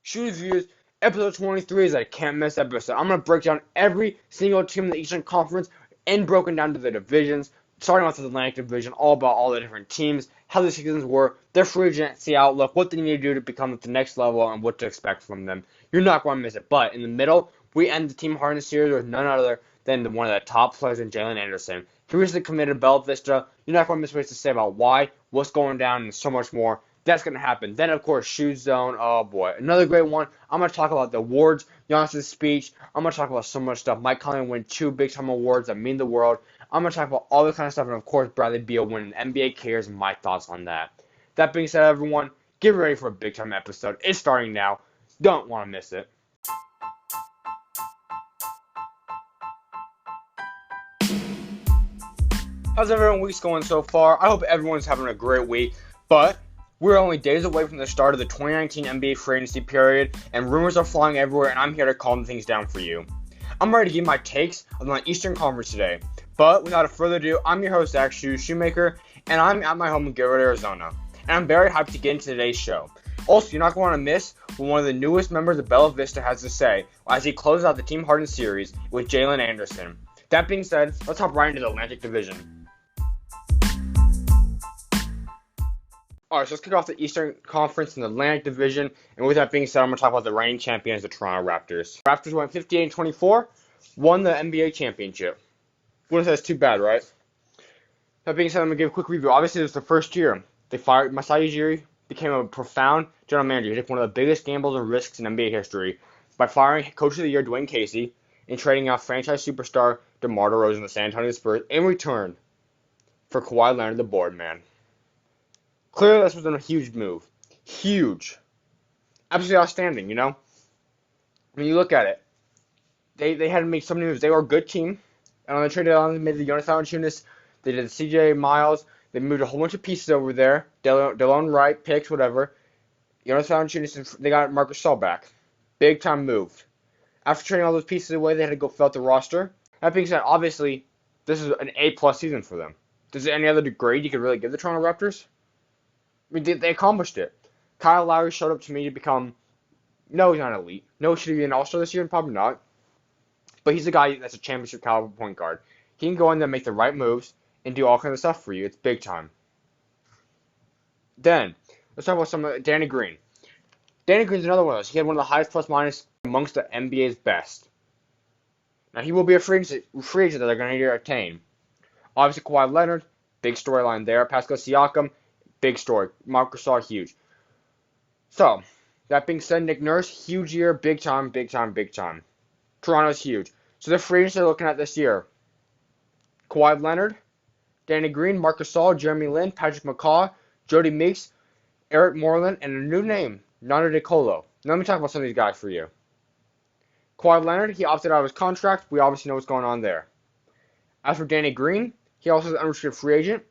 SchuZ Views, episode 23 is a can't miss episode. I'm going to break down every single team in the Eastern Conference and broken down to the divisions, starting off with the Atlantic Division, all about all the different teams, how the seasons were, their free agency outlook, what they need to do to become at the next level, and what to expect from them. You're not going to miss it. But in the middle, we end the Team Harden Series with none other than one of the top players in Jalin Anderson. He recently committed to Bella Vista. You're not going to miss what to say about why, what's going down, and so much more. That's going to happen. Then, of course, SchuZ Zone. Oh, boy. Another great one. I'm going to talk about the awards, Giannis' speech. I'm going to talk about so much stuff. Mike Conley won 2 big-time awards that mean the world. I'm going to talk about all this kind of stuff. And, of course, Bradley Beal winning NBA cares and my thoughts on that. That being said, everyone, get ready for a big-time episode. It's starting now. Don't want to miss it. How's everyone's week going so far? I hope everyone's having a great week. But we're only days away from the start of the 2019 NBA free agency period, and rumors are flying everywhere, and I'm here to calm things down for you. I'm ready to give my takes on the Eastern Conference today. But without further ado, I'm your host, Zach Schumaker, and I'm at my home in Gilbert, Arizona. And I'm very hyped to get into today's show. Also, you're not going to want to miss what one of the newest members of Bella Vista has to say as he closes out the Team Harden Series with Jalin Anderson. That being said, let's hop right into the Atlantic Division. Alright, so let's kick off the Eastern Conference and the Atlantic Division. And with that being said, I'm going to talk about the reigning champions, the Toronto Raptors. Raptors went 58-24, won the NBA Championship. Wouldn't say that's too bad, right? That being said, I'm going to give a quick review. Obviously, this was the first year. They fired Masai Ujiri, became a profound general manager. He took one of the biggest gambles and risks in NBA history by firing Coach of the Year Dwayne Casey and trading out franchise superstar DeMar DeRozan to the San Antonio Spurs in return for Kawhi Leonard, the board man. Clearly, this was a huge move. Huge. Absolutely outstanding, you know? When you look at it, they had to make so many moves. They were a good team. And on the trade deadline, they made the Jonas Valanciunas. They did the CJ Miles. They moved a whole bunch of pieces over there. Delon Wright, picks, whatever. Jonas Valanciunas, they got Marc Gasol back. Big time move. After trading all those pieces away, they had to go fill out the roster. That being said, obviously, this is an A-plus season for them. Is there any other grade you could really give the Toronto Raptors? I mean, they accomplished it. Kyle Lowry showed up to me to become, no, he's not elite. No, should he be an all-star this year? Probably not. But he's a guy that's a championship caliber point guard. He can go in there and make the right moves and do all kinds of stuff for you. It's big time. Then, let's talk about some of Danny Green. Danny Green's another one of those. He had one of the highest plus-minus amongst the NBA's best. Now, he will be a free agent that they're going to need to attain. Obviously, Kawhi Leonard, big storyline there. Pascal Siakam, big story. Marc Gasol, huge. So, that being said, Nick Nurse, huge year, big time, big time, big time. Toronto's huge. So the free agents they're looking at this year: Kawhi Leonard, Danny Green, Marc Gasol, Jeremy Lin, Patrick McCaw, Jody Meeks, Eric Moreland, and a new name, Nando De Colo. Now let me talk about some of these guys for you. Kawhi Leonard, he opted out of his contract. We obviously know what's going on there. As for Danny Green, he also is an unrestricted free agent.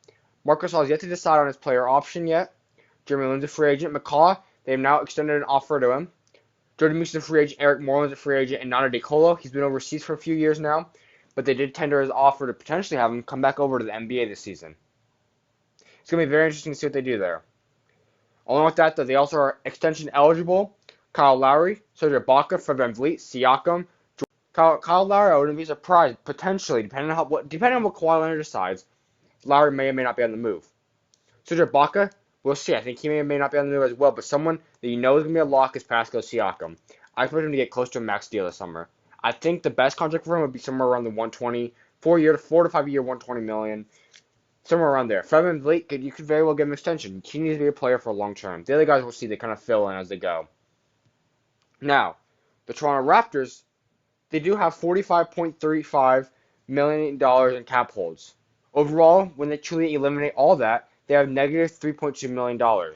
Marc Gasol has yet to decide on his player option yet. Jeremy Lin's a free agent. McCaw, they have now extended an offer to him. Jody Meeks is a free agent. Eric Moreland's a free agent. And Nando De Colo, he's been overseas for a few years now. But they did tender his offer to potentially have him come back over to the NBA this season. It's going to be very interesting to see what they do there. Along with that, though, they also are extension eligible. Kyle Lowry, Serge Ibaka, Fred VanVleet, Siakam. Kyle Lowry, I wouldn't be surprised, potentially, depending on what Kawhi Leonard decides. Lowry may or may not be on the move. Serge Ibaka, we'll see. I think he may or may not be on the move as well, but someone that you know is going to be a lock is Pascal Siakam. I expect him to get close to a max deal this summer. I think the best contract for him would be somewhere around the 120, 4 to 5 year, $120 million, somewhere around there. Fred VanVleet, you could very well give him an extension. He needs to be a player for a long term. The other guys we'll see, they kind of fill in as they go. Now, the Toronto Raptors, they do have $45.35 million in cap holds. Overall, when they truly eliminate all that, they have negative $3.2 million. So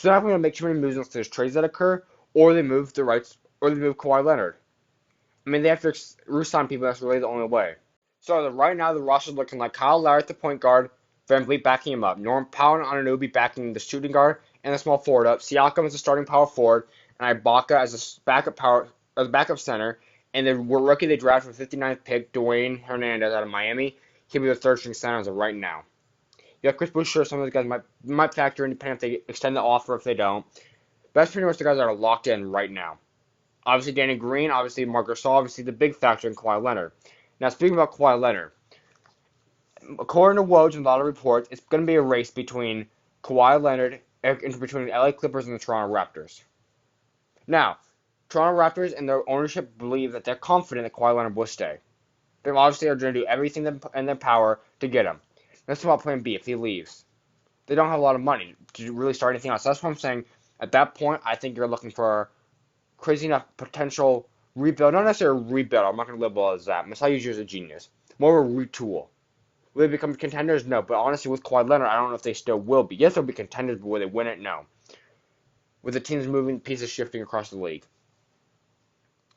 they're not going to make too many moves unless there's trades that occur, or they move the rights, or they move Kawhi Leonard. I mean, they have to re-sign people. That's really the only way. So right now, the roster's looking like Kyle Lowry at the point guard, VanVleet backing him up, Norm Powell and Anunoby backing the shooting guard and the small forward up, Siakam as the starting power forward, and Ibaka as a backup center, and the rookie they drafted with 59th pick, Dwayne Hernandez out of Miami. He'll be the third string center as of right now. You have Chris Boucher. Some of those guys might factor in depending if they extend the offer, if they don't. That's pretty much the guys that are locked in right now. Obviously, Danny Green, obviously, Marc Gasol, obviously the big factor in Kawhi Leonard. Now, speaking about Kawhi Leonard, according to Woj and a lot of reports, it's going to be a race between Kawhi Leonard, between the LA Clippers and the Toronto Raptors. Now, Toronto Raptors and their ownership believe that they're confident that Kawhi Leonard will stay. They obviously are going to do everything in their power to get him. That's about Plan B if he leaves. They don't have a lot of money to really start anything else. That's what I'm saying. At that point, I think you're looking for a crazy enough potential rebuild. Not necessarily a rebuild. I'm not going to label it as that. Masai Ujiri is a genius. More of a retool. Will they become contenders? No. But honestly, with Kawhi Leonard, I don't know if they still will be. Yes, they'll be contenders, but will they win it? No. With the teams moving, pieces shifting across the league.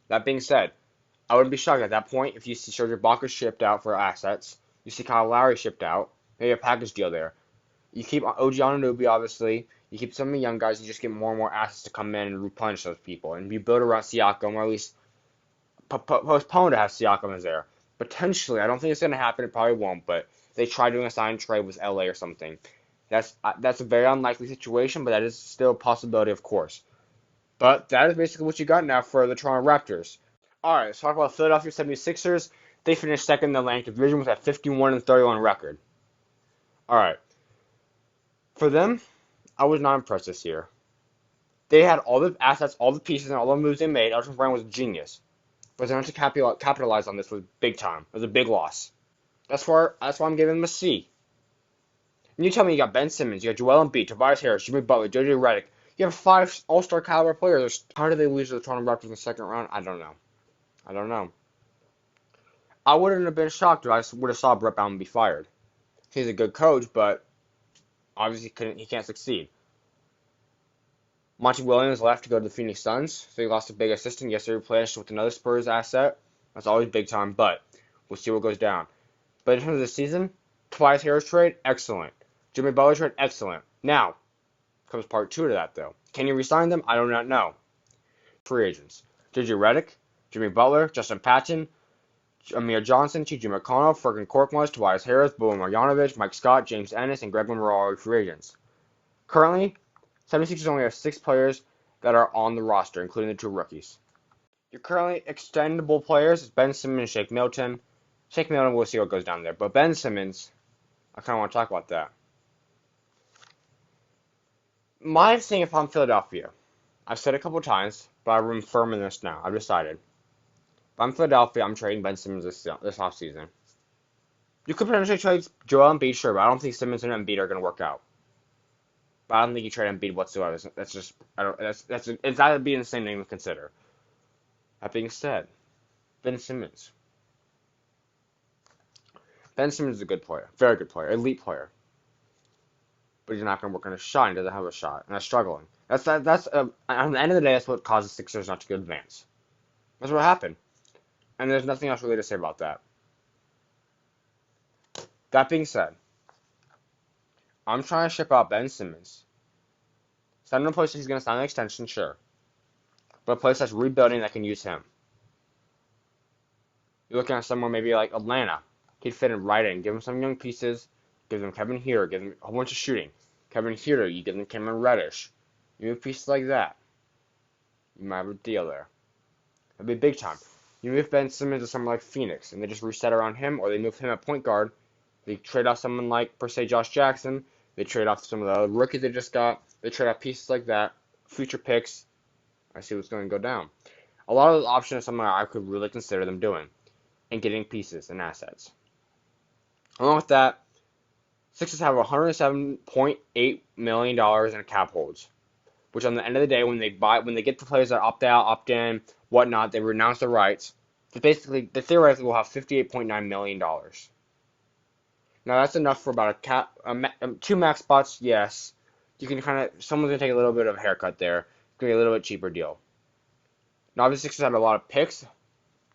That being said, I wouldn't be shocked at that point if you see Serge Ibaka shipped out for assets. You see Kyle Lowry shipped out. Maybe a package deal there. You keep OG Anunoby, obviously. You keep some of the young guys. You just get more and more assets to come in and replenish those people. And you build around Siakam, or at least postpone to have Siakam as there. Potentially, I don't think it's going to happen. It probably won't. But they try doing a sign and trade with LA or something. That's a very unlikely situation, but that is still a possibility, of course. But that is basically what you got now for the Toronto Raptors. Alright, let's talk about Philadelphia 76ers. They finished second in the Atlantic Division with a 51-31 record. Alright. For them, I was not impressed this year. They had all the assets, all the pieces, and all the moves they made. Elton Brand was a genius. But they not to capitalize on this was big time. It was a big loss. That's why I'm giving them a C. And you tell me you got Ben Simmons, you got Joel Embiid, Tobias Harris, Jimmy Butler, JJ Redick. You have 5 all-star caliber players. How did they lose to the Toronto Raptors in the second round? I don't know. I wouldn't have been shocked if I would have saw Brett Brown be fired. He's a good coach, but obviously he can't succeed. Monty Williams left to go to the Phoenix Suns, so he lost a big assistant. Yes, they replenished with another Spurs asset. That's always big time, but we'll see what goes down. But in terms of the season, Tobias Harris trade, excellent. Jimmy Butler trade, excellent. Now, comes part 2 to that, though. Can you resign them? I do not know. Free agents. JJ Redick, Jimmy Butler, Justin Patton, Amir Johnson, T.J. McConnell, Furkan Korkmaz, Tobias Harris, Boban Marjanovic, Mike Scott, James Ennis, and Greg Monroe are free agents. Currently, 76ers only have 6 players that are on the roster, including the 2 rookies. Your currently extendable players is Ben Simmons and Shake Milton. Shake Milton, we'll see what goes down there. But Ben Simmons, I kind of want to talk about that. My thing if I'm Philadelphia, I've said it a couple times, but I'm firm in this now. I've decided. If I'm Philadelphia, I'm trading Ben Simmons this offseason. You could potentially trade Joel Embiid, sure, but I don't think Simmons and Embiid are going to work out. But I don't think you trade Embiid whatsoever. That's just it's either be the same name to consider. That being said, Ben Simmons. Ben Simmons is a good player, very good player, elite player. But he's not going to work on a shot. He doesn't have a shot, and that's struggling. That's on the end of the day, that's what causes Sixers not to advance. That's what happened, and there's nothing else really to say about that. That being said, I'm trying to ship out Ben Simmons. Send him a place that he's going to sign an extension, sure, but a place that's rebuilding that can use him. You're looking at somewhere maybe like Atlanta. He'd fit in right in. Give him some young pieces. Give them Kevin Huerter. Give them a whole bunch of shooting. Kevin Huerter. You give them Cameron Reddish. You move pieces like that. You might have a deal there. That'd be big time. You move Ben Simmons to somewhere like Phoenix, and they just reset around him, or they move him at point guard. They trade off someone like, per se, Josh Jackson. They trade off some of the rookies they just got. They trade off pieces like that. Future picks. I see what's going to go down. A lot of those options are something I could really consider them doing. And getting pieces and assets. Along with that, Sixers have $107.8 million in cap holds, which on the end of the day, when they get the players that opt out, opt in, whatnot, they renounce their rights. They theoretically will have $58.9 million. Now that's enough for about 2 max spots. Yes, you can someone's gonna take a little bit of a haircut there. It's gonna be a little bit cheaper deal. Now the Sixers had a lot of picks.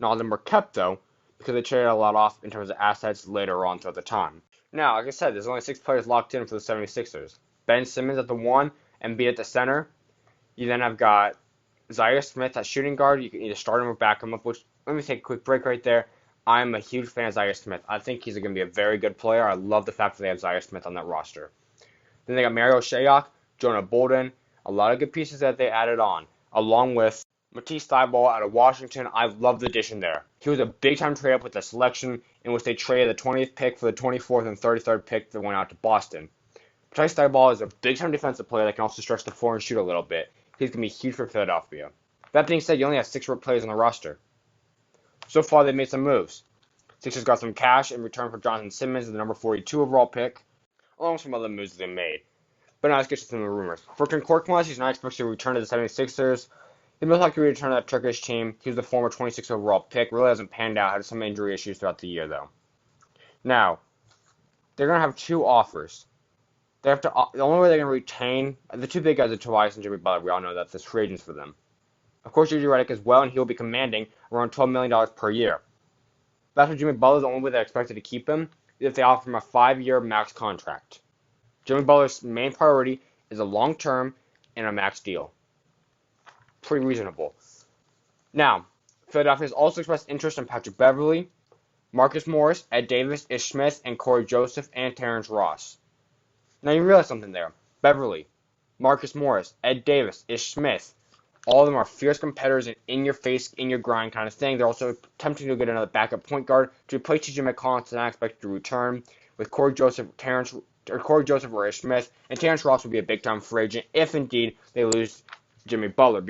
Not all of them were kept though, because they traded a lot off in terms of assets later on throughout the time. Now, like I said, there's only 6 players locked in for the 76ers. Ben Simmons at the 1, Embiid at the center. You then have got Zaire Smith at shooting guard. You can either start him or back him up, which, let me take a quick break right there. I'm a huge fan of Zaire Smith. I think he's going to be a very good player. I love the fact that they have Zaire Smith on that roster. Then they got Mario Shayok, Jonah Bolden, A lot of good pieces that they added on, along with Matisse Thybulle out of Washington. I love the addition there. He was a big-time trade-up with the selection in which they traded the 20th pick for the 24th and 33rd pick that went out to Boston. Matisse Thybulle is a big-time defensive player that can also stretch the floor and shoot a little bit. He's going to be huge for Philadelphia. That being said, you only have 6 players on the roster. So far, they've made some moves. Sixers got some cash in return for Jonathan Simmons, the number 42 overall pick, along with some other moves they made. But now let's get to some of the rumors. Furkan Korkmaz, he's not expected to return to the 76ers. He most likely return to that Turkish team. He was the former 26th overall pick. Really hasn't panned out. Had some injury issues throughout the year, though. Now, they're going to have 2 offers. They have to. The only way they're going to retain the 2 big guys are Tobias and Jimmy Butler. We all know that there's free agents for them. Of course, J.J. Redick as well, and he'll be commanding around $12 million per year. That's for Jimmy Butler. The only way they're expected to keep him is if they offer him a 5-year max contract. Jimmy Butler's main priority is a long-term and a max deal. Pretty reasonable. Now, Philadelphia has also expressed interest in Patrick Beverley, Marcus Morris, Ed Davis, Ish Smith, and Corey Joseph, and Terrence Ross. Now, you realize something there. Beverley, Marcus Morris, Ed Davis, Ish Smith, all of them are fierce competitors and in-your-face, in-your-grind kind of thing. They're also attempting to get another backup point guard to replace T.J. McConnell, not expected to return, with Corey Joseph or Ish Smith, and Terrence Ross will be a big-time free agent if indeed they lose Jimmy Butler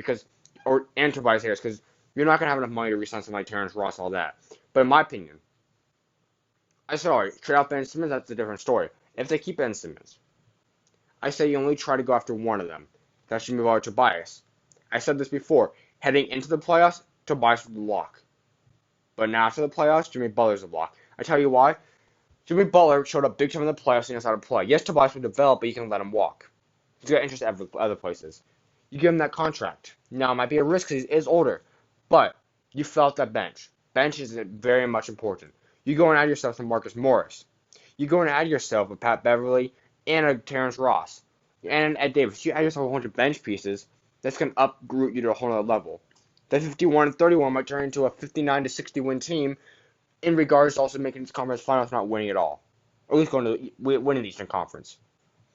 and Tobias Harris, because you're not going to have enough money to re-sign somebody like Terrence Ross, all that. But in my opinion, trade out Ben Simmons, that's a different story. If they keep Ben Simmons, I say you only try to go after one of them. That's Jimmy Butler or Tobias. I said this before. Heading into the playoffs, Tobias was the lock. But now after the playoffs, Jimmy Butler's the lock. I tell you why. Jimmy Butler showed up big time in the playoffs and he knows how to play. Yes, Tobias will develop, but you can let him walk. He's got interest at other places. You give him that contract. Now, it might be a risk because he is older, but you fill out that bench. Bench is very much important. You go and add yourself to Marcus Morris. You go and add yourself a Pat Beverley and a Terrence Ross and Ed Davis. You add yourself a bunch of bench pieces. That's going to uproot you to a whole other level. That 51-31 might turn into a 59-60 win team in regards to also making this conference finals, not winning it all. Or at least going to winning the Eastern Conference.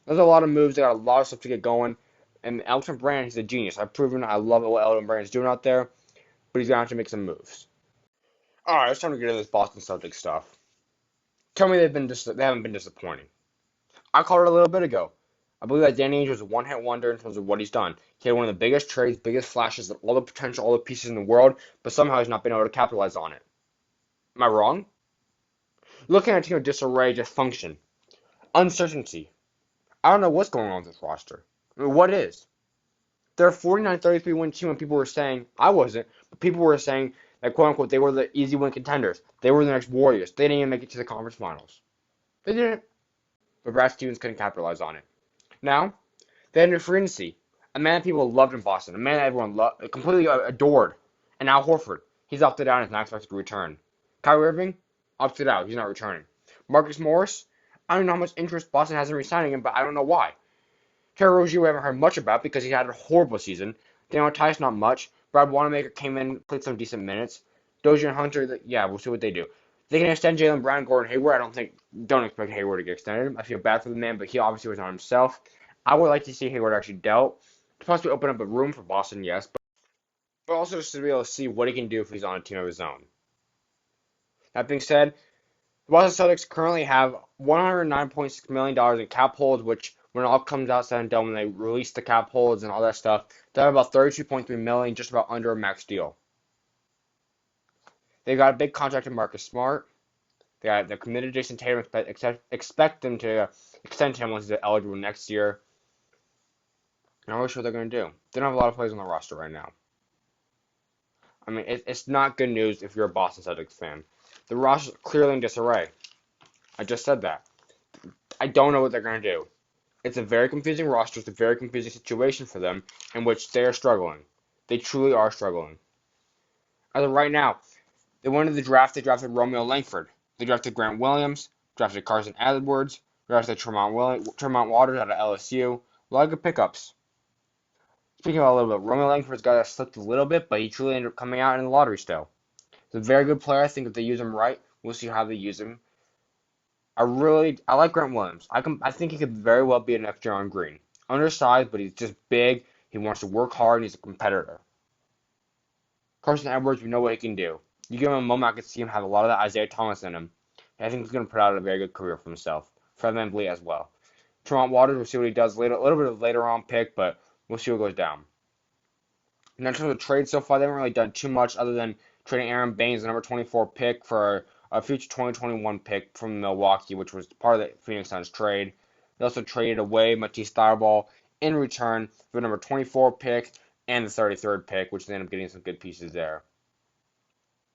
There's a lot of moves. They got a lot of stuff to get going. And Elton Brand, he's a genius. I've proven I love what Elton Brand's doing out there. But he's going to have to make some moves. Alright, it's time to get into this Boston Celtics stuff. Tell me they haven't been disappointing. I called it a little bit ago. I believe that Danny Ainge was a one-hit wonder in terms of what he's done. He had one of the biggest trades, biggest flashes, all the potential, all the pieces in the world, but somehow he's not been able to capitalize on it. Am I wrong? Looking at a team of disarray, dysfunction, uncertainty. I don't know what's going on with this roster. I mean, what is? They're a 49-33 win team, and people were saying, I wasn't, but people were saying that, quote-unquote, they were the easy win contenders. They were the next Warriors. They didn't even make it to the conference finals. They didn't. But Brad Stevens couldn't capitalize on it. Now, they had a new free agency. A man that people loved in Boston. A man that everyone completely adored. And Al Horford. He's opted out and is not expected to return. Kyrie Irving opted out. He's not returning. Marcus Morris, I don't know how much interest Boston has in re-signing him, but I don't know why. Terry Rozier we haven't heard much about because he had a horrible season. Daniel Tice, not much. Brad Wanamaker came in, played some decent minutes. Dozier and Hunter, we'll see what they do. They can extend Jaylen Brown, Gordon Hayward. Don't expect Hayward to get extended. I feel bad for the man, but he obviously was not himself. I would like to see Hayward actually dealt. To possibly open up a room for Boston, yes, but also just to be able to see what he can do if he's on a team of his own. That being said, the Boston Celtics currently have $109.6 million in cap holds, which when it all comes out said and done, when they release the cap holds and all that stuff, they have about $32.3 million, just about under a max deal. They got a big contract in Marcus Smart. They're committed to Jason Tatum. Expect them to extend him once he's eligible next year. I'm not really sure what they're going to do. They don't have a lot of players on the roster right now. I mean, it's not good news if you're a Boston Celtics fan. The roster's clearly in disarray. I just said that. I don't know what they're going to do. It's a very confusing roster. It's a very confusing situation for them in which they are struggling. They truly are struggling. As of right now, they went into the draft. They drafted Romeo Langford. They drafted Grant Williams. Drafted Carson Edwards. Drafted Tremont Waters out of LSU. A lot of good pickups. Speaking about a little bit, Romeo Langford's got slipped a little bit, but he truly ended up coming out in the lottery still. He's a very good player. I think if they use him right, we'll see how they use him. I like Grant Williams. I think he could very well be an next Draymond Green. Undersized, but he's just big. He wants to work hard, and he's a competitor. Carson Edwards, we know what he can do. You give him a moment, I could see him have a lot of that Isaiah Thomas in him. And I think he's going to put out a very good career for himself. Fred VanVleet as well. Tremont Waters, we'll see what he does later. A little bit of later on pick, but we'll see what goes down. And in terms of trades so far, they haven't really done too much other than trading Aaron Baines, the number 24 pick, for a future 2021 pick from Milwaukee, which was part of the Phoenix Suns trade. They also traded away Matisse Thybulle in return for the number 24 pick and the 33rd pick, which they ended up getting some good pieces there.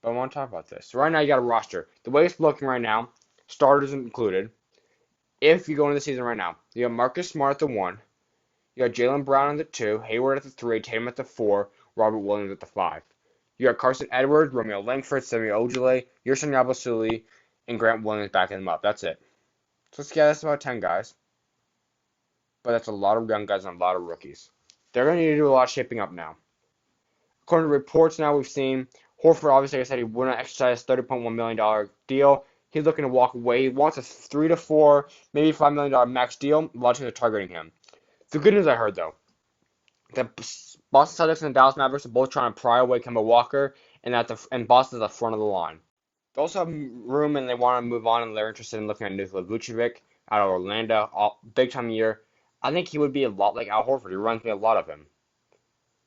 But I want to talk about this. So right now you got a roster. The way it's looking right now, starters included. If you go into the season right now, you got Marcus Smart at the 1. You got Jaylen Brown at the 2, Hayward at the 3, Tatum at the 4, Robert Williams at the 5. You got Carson Edwards, Romeo Langford, Samuel Ojale, Yerson Yabusele, and Grant Williams backing them up. That's it. So that's about 10 guys. But that's a lot of young guys and a lot of rookies. They're going to need to do a lot of shaping up now. According to reports now we've seen, Horford, obviously, like I said, he wouldn't exercise a $30.1 million deal. He's looking to walk away. He wants a $3 to $4, maybe $5 million max deal. A lot of teams are targeting him. The good news I heard, though, the Boston Celtics and the Dallas Mavericks are both trying to pry away Kemba Walker, and Boston's at the front of the line. They also have room, and they want to move on, and they're interested in looking at Nikola Vucevic out of Orlando, big time year. I think he would be a lot like Al Horford. He reminds me a lot of him.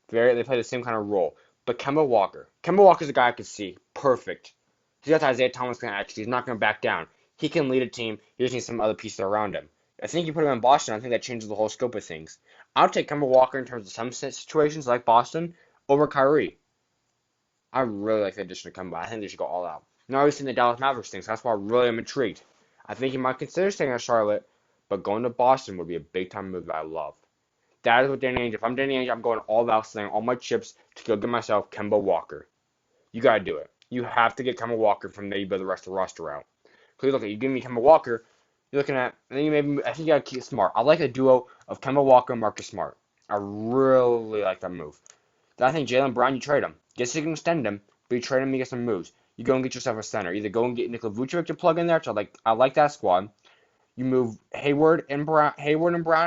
They play the same kind of role. But Kemba Walker's a guy I could see. Perfect. He's got the Isaiah Thomas kind of attitude. He's not going to back down. He can lead a team. He just needs some other pieces around him. I think you put him in Boston, I think that changes the whole scope of things. I'll take Kemba Walker in terms of some situations like Boston over Kyrie. I really like the addition of Kemba. I think they should go all out. Now I've seen the Dallas Mavericks things, so that's why I really am intrigued. I think he might consider staying at Charlotte, but going to Boston would be a big time move that I love. That is what Danny Ainge. If I'm Danny Ainge, I'm going all out, selling all my chips to go get myself Kemba Walker. You gotta do it. You have to get Kemba Walker from there. You build the rest of the roster out. Because look, you give me Kemba Walker. You're looking at, I think you gotta keep Smart. I like a duo of Kemba Walker and Marcus Smart. I really like that move. Then I think Jaylen Brown, you trade him. Yes, you can extend him, but you trade him, you get some moves. You go and get yourself a center. Either go and get Nikola Vucevic to plug in there, which I like that squad. You move Hayward and Brown,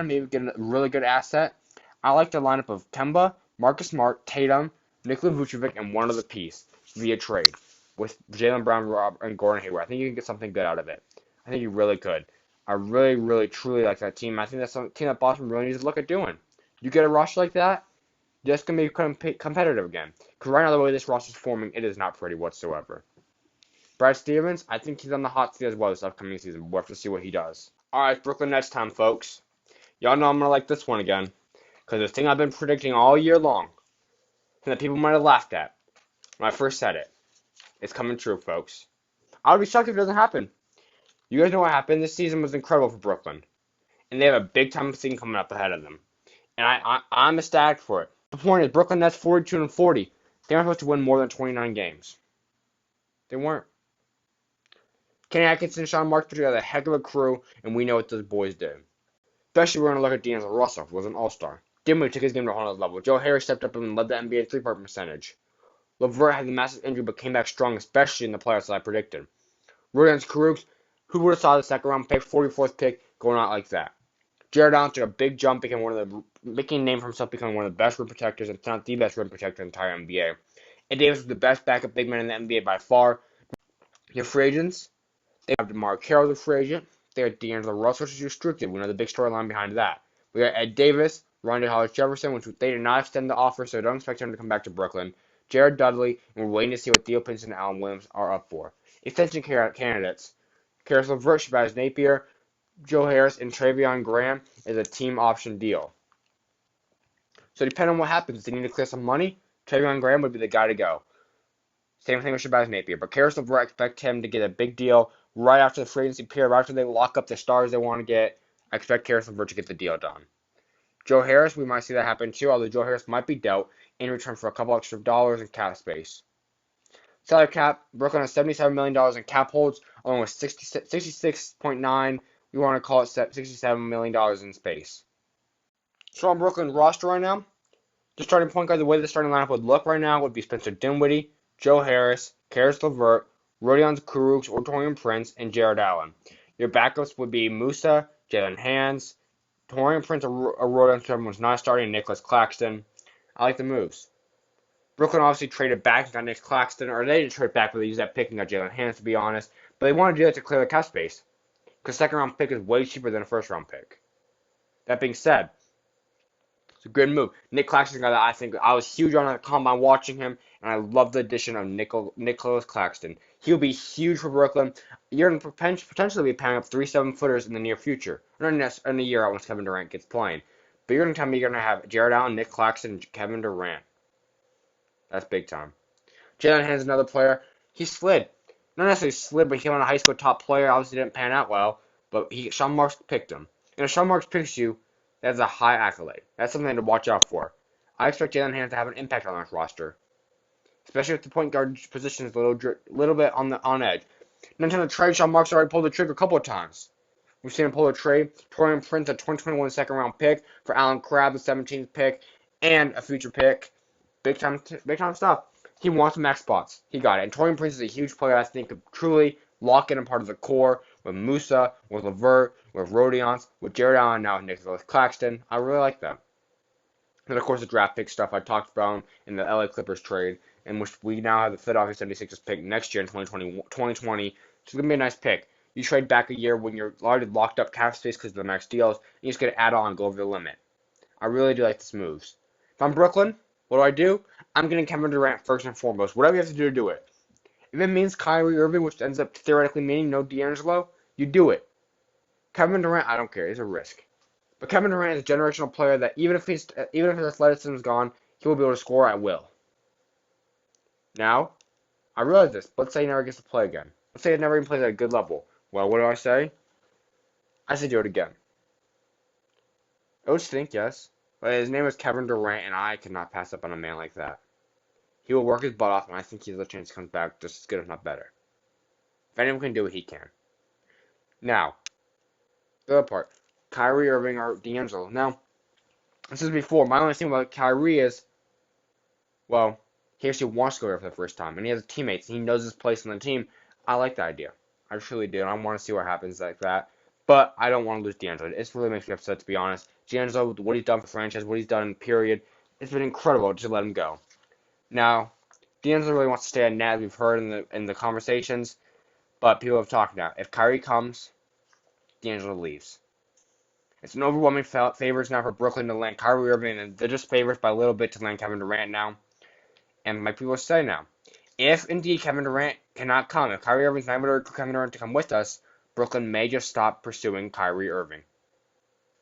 maybe get a really good asset. I like the lineup of Kemba, Marcus Smart, Tatum, Nikola Vucevic, and one other piece via trade with Jaylen Brown, Rob, and Gordon Hayward. I think you can get something good out of it. I think you really could. I really, really, truly like that team. I think that's a team that Boston really needs to look at doing. You get a roster like that, you're just going to be competitive again. Because right now, the way this roster is forming, it is not pretty whatsoever. Brad Stevens, I think he's on the hot seat as well this upcoming season. We'll have to see what he does. All right, Brooklyn Nets time, folks. Y'all know I'm going to like this one again. Because the thing I've been predicting all year long, and that people might have laughed at when I first said it, it's coming true, folks. I would be shocked if it doesn't happen. You guys know what happened. This season was incredible for Brooklyn. And they have a big-time season coming up ahead of them. And I'm ecstatic for it. The point is, Brooklyn Nets 42-40. They aren't supposed to win more than 29 games. They weren't. Kenny Atkinson and Sean Marks put together a heck of a crew, and we know what those boys did. Especially we're going to look at D'Angelo Russell, who was an all-star. Dinwiddie took his game to a whole other level. Joe Harris stepped up and led the NBA three-point percentage. LeVert had a massive injury but came back strong, especially in the playoffs that I predicted. Rodions Kurucs, who would have saw the second-round pick, 44th pick, going out like that. Jared Allen took a big jump, making a name for himself, becoming one of the best rim protectors, if not the best rim protector in the entire NBA. And Davis was the best backup big man in the NBA by far. Your free agents, they have DeMar Carroll, the free agent. They have D'Angelo Russell, which is restricted. We know the big storyline behind that. We got Ed Davis, Rondé Hollis-Jefferson, which they did not extend the offer, so don't expect him to come back to Brooklyn. Jared Dudley, and we're waiting to see what Theo Pinson and Alan Williams are up for. Extension candidates. Karis LeVert, Shabazz Napier, Joe Harris, and Travion Graham is a team option deal. So depending on what happens, if they need to clear some money, Travion Graham would be the guy to go. Same thing with Shabazz Napier. But Karis LeVert, I expect him to get a big deal right after the free agency period, right after they lock up the stars they want to get. I expect Karis LeVert to get the deal done. Joe Harris, we might see that happen too, although Joe Harris might be dealt in return for a couple extra dollars in cap space. Salary cap, Brooklyn has $77 million in cap holds, along with 66.9, we want to call it $67 million in space. So on Brooklyn roster right now, the starting point guard, the way the starting lineup would look right now would be Spencer Dinwiddie, Joe Harris, Karis LeVert, Rodions Kurucs, Taurean Prince, and Jared Allen. Your backups would be Musa, Jalen Hands, Torian Prince of Rhode Island was not starting Nicholas Claxton. I like the moves. Brooklyn obviously traded back and got Nick Claxton, or they didn't trade back, but they used that pick and got Jalin Anderson, to be honest. But they wanted to do that to clear the cap space, because second-round pick is way cheaper than a first-round pick. That being said, it's a good move. Nick Claxton's a guy that I think I was huge on the combine watching him, and I love the addition of Nicholas Claxton. He'll be huge for Brooklyn. You're going to potentially be paying up 3 7-footers in the near future, or in a year out once Kevin Durant gets playing. But you're going to tell me you're going to have Jared Allen, Nick Claxton, and Kevin Durant. That's big time. Jalin Anderson, another player. He slid. Not necessarily slid, but he came on a high school top player. Obviously didn't pan out well, but Sean Marks picked him. And if Sean Marks picks you, that's a high accolade. That's something to watch out for. I expect Jalin Anderson to have an impact on this roster, especially if the point guard position is a little bit on edge. Not trying to trade, Sean Marks already pulled the trigger a couple of times. We've seen him pull a trade. Torian Prince, a 2021 second-round pick for Allen Crabbe, the 17th pick, and a future pick. Big time stuff. He wants max spots. He got it. And Torian Prince is a huge player I think could truly lock in a part of the core with Musa, with LeVert, with Rodions, with Jared Allen, now with Nicholas Claxton. I really like that. And of course the draft pick stuff I talked about in the LA Clippers trade, in which we now have the Philadelphia 76ers pick next year in 2020. Which is going to be a nice pick. You trade back a year when you're already locked up cap space because of the max deals, and you just get to add on and go over the limit. I really do like this moves. If I'm Brooklyn, what do? I'm getting Kevin Durant first and foremost. Whatever you have to do it. If it means Kyrie Irving, which ends up theoretically meaning no D'Angelo, you do it. Kevin Durant, I don't care. It's a risk. But Kevin Durant is a generational player that even if his athleticism is gone, he will be able to score at will. Now, I realize this. Let's say he never gets to play again. Let's say he never even plays at a good level. Well, what do I say? I say do it again. It would stink, yes. But his name is Kevin Durant, and I cannot pass up on a man like that. He will work his butt off, and I think he has a chance to come back just as good, if not better. If anyone can do it, he can. Now, the other part. Kyrie Irving or D'Angelo. Now, this is before. My only thing about Kyrie is, well, he actually wants to go there for the first time, and he has teammates, and he knows his place on the team. I like that idea. I truly do, and I want to see what happens like that. But I don't want to lose D'Angelo. It really makes me upset, to be honest. D'Angelo, what he's done for franchise, what he's done, period, it's been incredible to let him go. Now, D'Angelo really wants to stay at Nat, we've heard in the conversations, but people have talked now. If Kyrie comes, D'Angelo leaves. It's an overwhelming favors now for Brooklyn to land Kyrie Irving, and they're just favorites by a little bit to land Kevin Durant now. And like people say now, if indeed Kevin Durant cannot come, if Kyrie Irving's not able to recruit Kevin Durant to come with us, Brooklyn may just stop pursuing Kyrie Irving.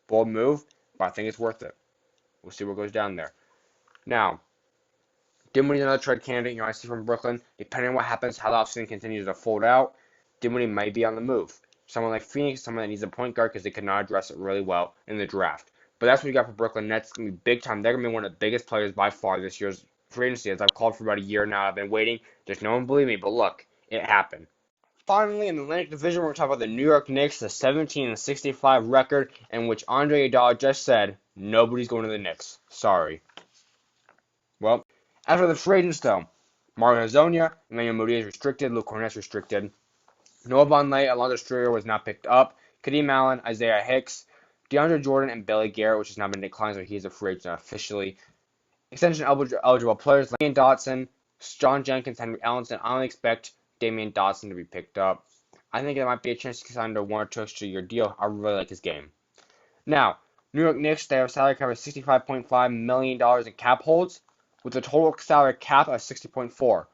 Bold move, but I think it's worth it. We'll see what goes down there. Now, Dinwiddie's another trade candidate, I see from Brooklyn. Depending on what happens, how the offseason continues to fold out, Dinwiddie might be on the move. Someone like Phoenix, someone that needs a point guard because they could not address it really well in the draft. But that's what we got for Brooklyn Nets. It's going to be big time. They're going to be one of the biggest players by far this year's free agency, as I've called for about a year now. I've been waiting. There's no one believe me, but look, it happened. Finally, in the Atlantic Division, we're going to talk about the New York Knicks, the 17-65 record, in which Andre Iguodala just said, nobody's going to the Knicks. Sorry. Well, after the free agents, though, Mario Hezonja, Emmanuel Mudiay is restricted, Luke Cornet's restricted. Noah Vonleh, Alonzo Stringer was not picked up. Kadeem Allen, Isaiah Hicks, DeAndre Jordan, and Billy Garrett, which has now been declined, so he's a free agent officially. Extension eligible players, Damian Dotson, John Jenkins, Henry Ellenson. I don't expect Damian Dotson to be picked up. I think there might be a chance to sign to 1 or 2 extra year deal. I really like his game. Now, New York Knicks, they have a salary cap of $65.5 million in cap holds, with a total salary cap of $60.4.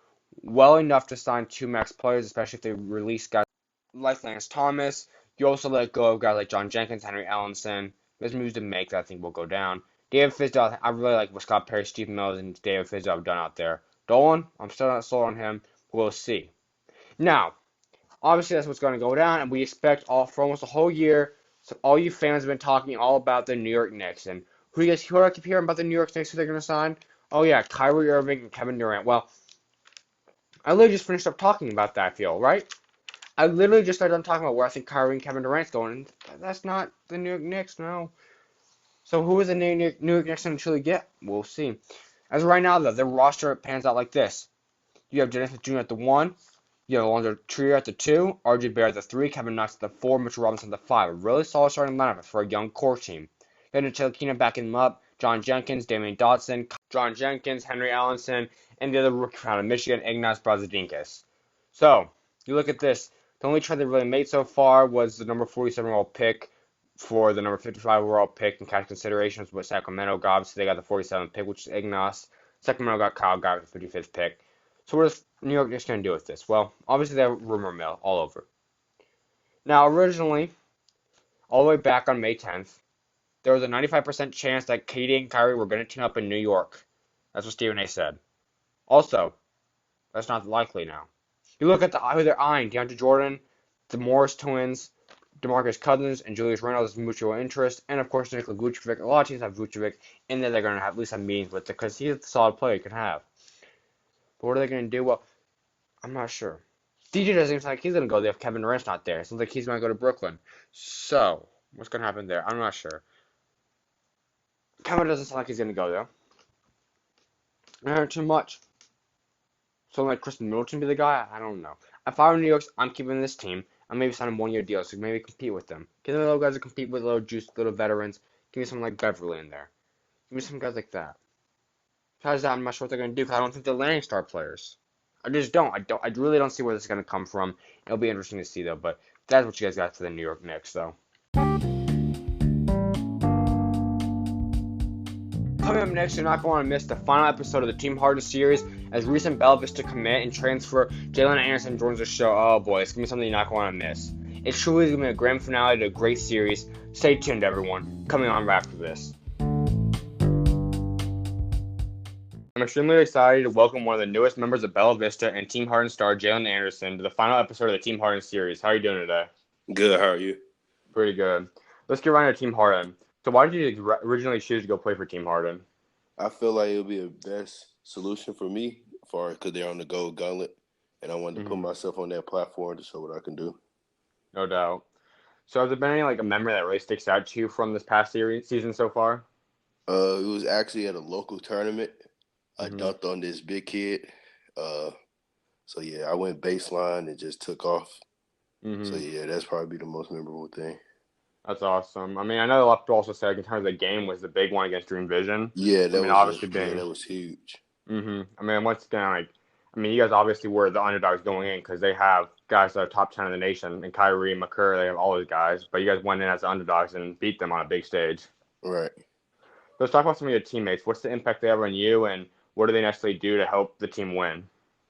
Well enough to sign 2 max players, especially if they release guys like Lance Thomas. You also let go of guys like John Jenkins, Henry Ellenson. There's moves to make that I think will go down. David Fizdale, I really like what Scott Perry, Steve Mills, and David Fizdale have done out there. Dolan, I'm still not sold on him. We'll see. Now, obviously that's what's going to go down, and we expect for almost a whole year. So all you fans have been talking all about the New York Knicks, and who do I keep hearing about the New York Knicks who they're going to sign? Oh yeah, Kyrie Irving and Kevin Durant. Well, I literally just finished up talking about that, I feel, right? I literally just started done talking about where I think Kyrie and Kevin Durant's going, and that's not the New York Knicks, no. So who is the New York Knicks going to truly get? We'll see. As of right now, though, their roster pans out like this. You have Dennis Smith Jr. at the 1. You have Alonzo Trier at the 2. RJ Barrett at the 3. Kevin Knox at the 4. Mitchell Robinson at the 5. A really solid starting lineup for a young core team. Then Ntilikina backing him up. John Jenkins, Damian Dotson, John Jenkins, Henry Allenson, and the other rookie from out of Michigan, Ignaz Brazdeikis. So, you look at this. The only trade they really made so far was the number 47 overall pick for the number 55 overall pick in cash considerations, what Sacramento got. Obviously, they got the 47th pick, which is Ignaz. Sacramento got Kyle Guy with the 55th pick. So what is New York Knicks going to do with this? Well, obviously they have rumor mill all over. Now, originally, all the way back on May 10th, there was a 95% chance that KD and Kyrie were going to team up in New York. That's what Stephen A. said. Also, that's not likely now. You look at who they're eyeing: DeAndre Jordan, the Morris twins, DeMarcus Cousins, and Julius Randle as mutual interest, and of course Nikola Vucevic. A lot of teams have Vucevic in there. They're going to at least have meetings with it because he's a solid player you can have. But what are they going to do? Well, I'm not sure. DJ doesn't seem like he's going to go there if Kevin Durant's not there. It seems like he's going to go to Brooklyn. So, what's going to happen there? I'm not sure. Kevin doesn't sound like he's going to go there. I heard too much. So, like Chris Middleton be the guy? I don't know. If I were New York, I'm keeping this team. I'm maybe signing 1-year deals so maybe compete with them. Give me little guys to compete with, little juice, little veterans. Give me someone like Beverly in there. Give me some guys like that. Besides that, I'm not sure what they're going to do because I don't think they're landing star players. I just don't. I really don't see where this is going to come from. It'll be interesting to see, though. But that's what you guys got for the New York Knicks, though. Coming up next, you're not going to miss the final episode of the Team Harden Series as recent Bella Vista commit and transfer Jalin Anderson joins the show. Oh boy, it's going to be something you're not going to miss. It truly is going to be a grand finale to a great series. Stay tuned, everyone. Coming on right after this. I'm extremely excited to welcome one of the newest members of Bella Vista and Team Harden star Jalin Anderson to the final episode of the Team Harden Series. How are you doing today? Good, how are you? Pretty good. Let's get right into Team Harden. So why did you originally choose to go play for Team Harden? I feel like it'll be a best solution for me because they're on the gold gauntlet, and I wanted to put myself on that platform to show what I can do. No doubt. So has there been any a memory that really sticks out to you from this past season so far? It was actually at a local tournament. I Mm-hmm. dunked on this big kid. So yeah, I went baseline and just took off. Mm-hmm. So yeah, that's probably the most memorable thing. That's awesome. I mean, I know the left also said in terms of the game was the big one against Dream Vision. Yeah, that that was huge. Mm-hmm. I mean, once again, you guys obviously were the underdogs going in because they have guys that are top 10 in the nation, and Kyrie, McCurry, they have all those guys. But you guys went in as the underdogs and beat them on a big stage. Right. Let's talk about some of your teammates. What's the impact they have on you, and what do they necessarily do to help the team win?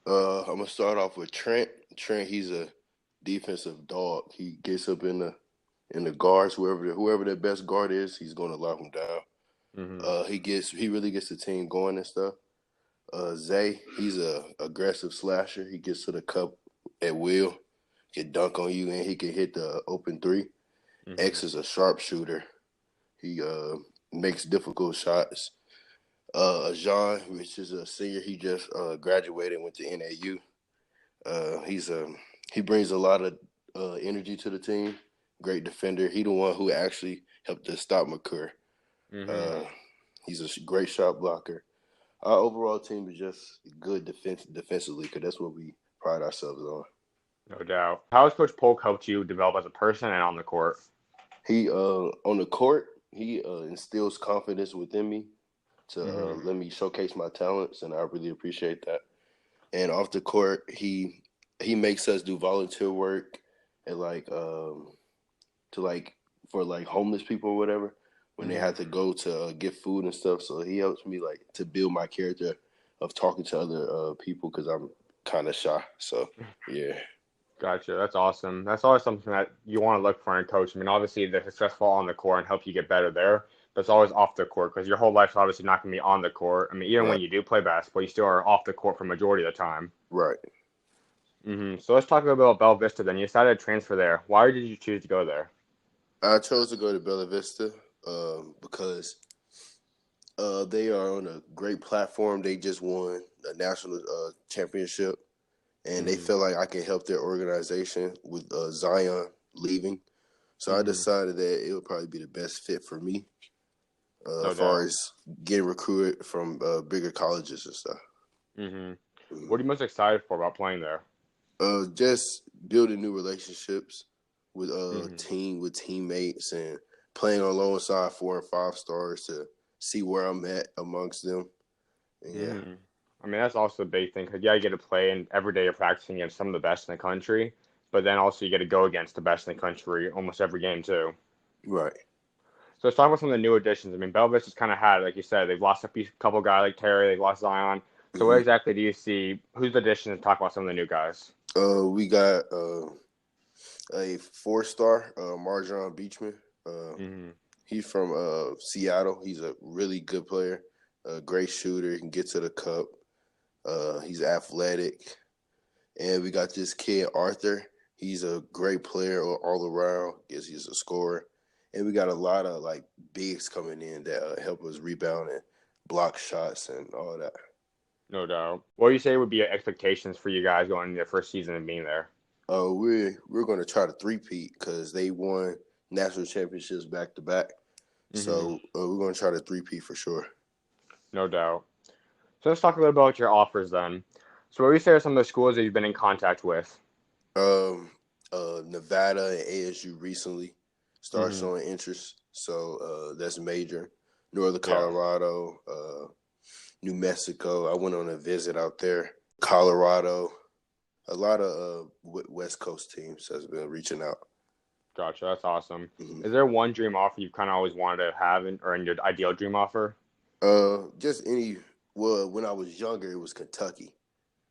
I'm gonna start off with Trent. Trent, he's a defensive dog. He gets up in the guards, whoever their best guard is, he's gonna lock him down. Mm-hmm. He really gets the team going and stuff. Zay, he's a aggressive slasher. He gets to the cup at will, can dunk on you, and he can hit the open three. Mm-hmm. X is a sharpshooter. He makes difficult shots. Jean, which is a senior, he just graduated and went to NAU. He brings a lot of energy to the team. Great defender. He the one who actually helped us stop McCurry. Mm-hmm. He's a great shot blocker. Our overall team is just good defensively because that's what we pride ourselves on. No doubt. How has Coach Polk helped you develop as a person and on the court? He on the court, he instills confidence within me to let me showcase my talents, and I really appreciate that. And off the court, he makes us do volunteer work and for homeless people or whatever when they have to go to get food and stuff. So he helps me to build my character of talking to other people because I'm kind of shy. So yeah. Gotcha. That's awesome. That's always something that you want to look for in a coach. I mean, obviously they're successful on the court and help you get better there, but it's always off the court because your whole life's obviously not going to be on the court. I mean, even when you do play basketball, you still are off the court for majority of the time. Right. So let's talk a little bit about Bella Vista then. You decided to transfer there. Why did you choose to go there? I chose to go to Bella Vista because they are on a great platform. They just won a national championship, and they feel like I can help their organization with Zion leaving. So I decided that it would probably be the best fit for me as far as getting recruited from bigger colleges and stuff. What are you most excited for about playing there? Just building new relationships with teammates and playing alongside 4 and 5 stars to see where I'm at amongst them. And yeah. Mm-hmm. I mean, that's also a big thing because, yeah, you get to play, and every day you're practicing against some of the best in the country, but then also you get to go against the best in the country almost every game, too. Right. So let's talk about some of the new additions. I mean, Bella Vista's kind of had, like you said, they've lost couple guys like Terry, they've lost Zion. So what Mm-hmm. exactly do you see? Who's the addition to talk about some of the new guys? We got a 4-star, Marjon Beachman. Mm-hmm. He's from Seattle. He's a really good player, a great shooter. He can get to the cup. He's athletic. And we got this kid, Arthur. He's a great player all around. Guess he's a scorer. And we got a lot of like bigs coming in that help us rebound and block shots and all that. No doubt. What do you say would be your expectations for you guys going into your first season and being there? We're going to try to three-peat because they won national championships back to back. Mm-hmm. So we're going to try to three-peat for sure. No doubt. So let's talk a little about your offers then. So what do you say are some of the schools that you've been in contact with? Nevada and ASU recently started Mm-hmm. showing interest, so that's major. Northern Yeah. Colorado, New Mexico. I went on a visit out there. Colorado, a lot of West Coast teams has been reaching out. Gotcha. That's awesome. Mm-hmm. Is there one dream offer you've kind of always wanted to have or in your ideal dream offer? Just any. Well, when I was younger, it was Kentucky,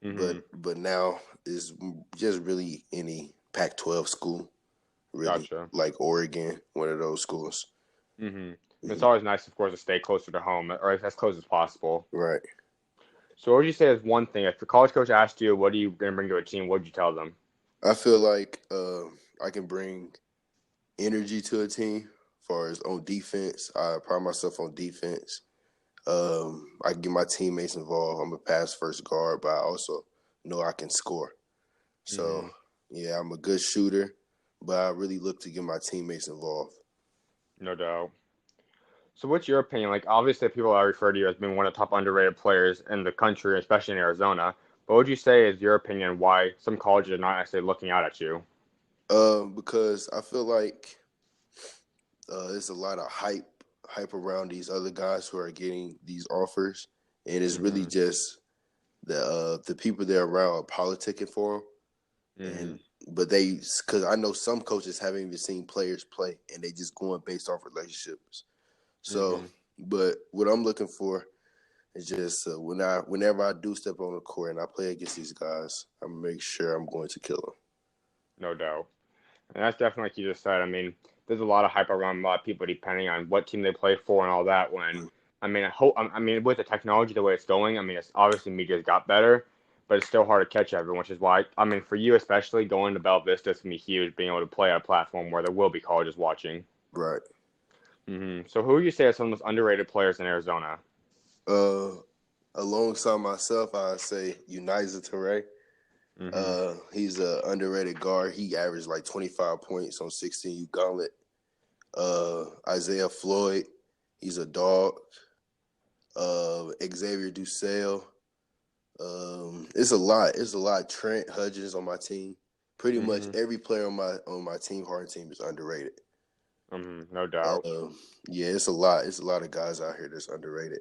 Mm-hmm. but now is just really any Pac-12 school, really Gotcha. like Oregon, one of those schools. Mm-hmm. It's Mm-hmm. always nice, of course, to stay closer to home or as close as possible. Right. So what would you say is one thing? If the college coach asked you, what are you going to bring to a team, what would you tell them? I feel like I can bring energy to a team as far as on defense. I pride myself on defense. I can get my teammates involved. I'm a pass first guard, but I also know I can score. So, Mm-hmm. yeah, I'm a good shooter, but I really look to get my teammates involved. No doubt. So what's your opinion? Like, obviously, people I refer to you as being one of the top underrated players in the country, especially in Arizona. But what would you say is your opinion why some colleges are not actually looking out at you? Because I feel like there's a lot of hype around these other guys who are getting these offers, and it's really Mm-hmm. just the people they're around are politicking for them. Mm-hmm. And but because I know some coaches haven't even seen players play, and they just going based off relationships. So, Mm-hmm. but what I'm looking for is just whenever I do step on the court and I play against these guys, I'm gonna make sure I'm going to kill them. No doubt. And that's definitely like you just said. I mean, there's a lot of hype around a lot of people depending on what team they play for and all that. I mean, I mean, with the technology the way it's going, I mean, it's obviously media's got better, but it's still hard to catch everyone, which is why, I mean, for you especially, going to Bella Vista is gonna be huge, being able to play on a platform where there will be colleges watching. Right. So who would you say are some of the most underrated players in Arizona? Uh, Alongside myself, I say Uniza Toure. Hmm. He's an underrated guard. He averaged like 25 points on 16U gauntlet. Isaiah Floyd, he's a dog. Xavier Dussel. It's a lot. It's a lot. Trent Hudgens on my team. Pretty much Hmm. every player on my Team Harden team is underrated. No doubt. Yeah, it's a lot. It's a lot of guys out here that's underrated.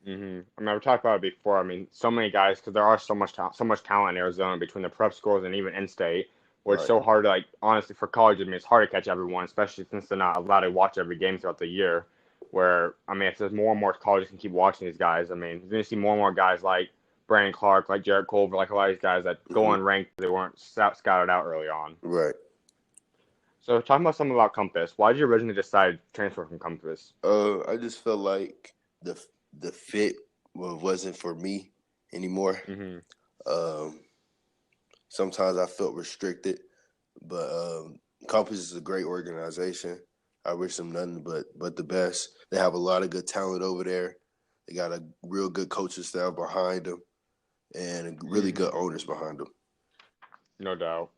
I mean, I've talked about it before. I mean, so many guys because there are so much talent in Arizona between the prep schools and even in-state, where it's Right. so hard to like honestly for college. I mean, it's hard to catch everyone, especially since they're not allowed to watch every game throughout the year. Where I mean, if there's more and more colleges can keep watching these guys, I mean, you're gonna see more and more guys like Brandon Clark, like Jarrett Culver, like a lot of these guys that go Mm-hmm. unranked. They weren't scouted out early on. Right. So talking about something about Compass, why did you originally decide to transfer from Compass? I just felt like the fit wasn't for me anymore. Hmm. Um, Sometimes I felt restricted, but Compass is a great organization. I wish them nothing but the best. They have a lot of good talent over there. They got a real good coaching staff behind them and really Hmm. good owners behind them. No doubt.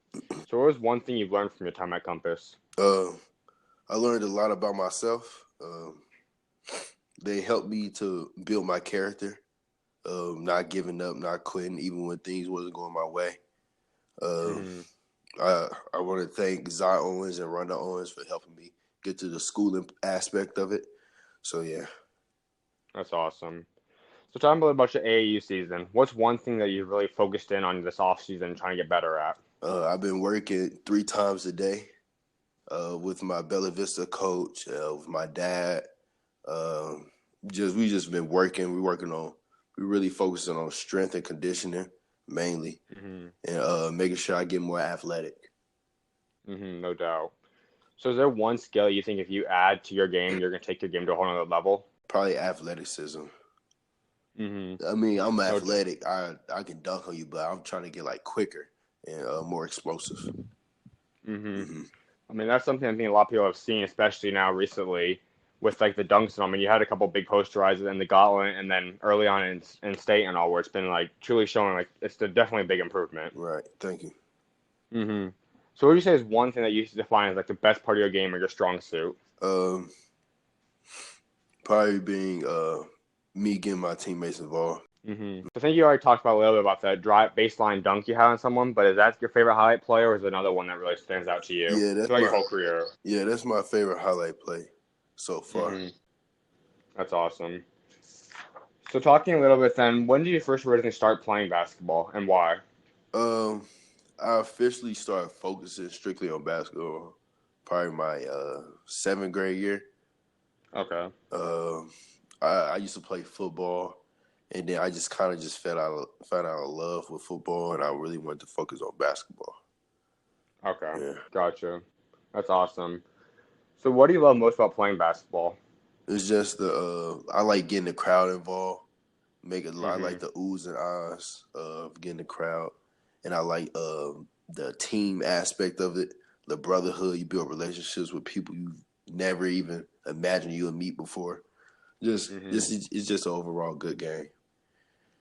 So what was one thing you've learned from your time at Compass? Uh, I learned a lot about myself. They helped me to build my character, not giving up, not quitting, even when things wasn't going my way. Um, Hmm. I want to thank Zion Owens and Ronda Owens for helping me get to the schooling aspect of it. So yeah. That's awesome. So talking a little about your AAU season, what's one thing that you really focused in on this offseason trying to get better at? I've been working 3 times a day with my Bella Vista coach, with my dad. We just been working. We really focusing on strength and conditioning mainly, and making sure I get more athletic. No doubt. So is there one skill you think if you add to your game, you're going to take your game to a whole other level? Probably athleticism. Mm-hmm. I mean, I'm No, athletic. I can dunk on you, but I'm trying to get like quicker and more explosive. I mean, that's something I think a lot of people have seen, especially now recently with like the dunks. I mean, you had a couple big posterizers in the Gauntlet, and then early on in state and all, where it's been like truly showing like it's definitely a big improvement. Right. Thank you. So what would you say is one thing that you define as like the best part of your game or your strong suit? Probably being me getting my teammates involved. I think you already talked about a little bit about that drive baseline dunk you had on someone, but is that your favorite highlight play, or is there another one that really stands out to you throughout your whole career? Yeah, that's my favorite highlight play so far. That's awesome. So talking a little bit then, when did you first originally start playing basketball and why? I officially started focusing strictly on basketball probably my 7th grade year. Okay. I used to play football, and then I just kind of just found out of love with football, and I really wanted to focus on basketball. Okay. Yeah. Gotcha. That's awesome. So what do you love most about playing basketball? It's just I like getting the crowd involved. I like the oohs and ahs of getting the crowd, and I like the team aspect of it, the brotherhood. You build relationships with people you never even imagined you would meet before. It's just an overall good game.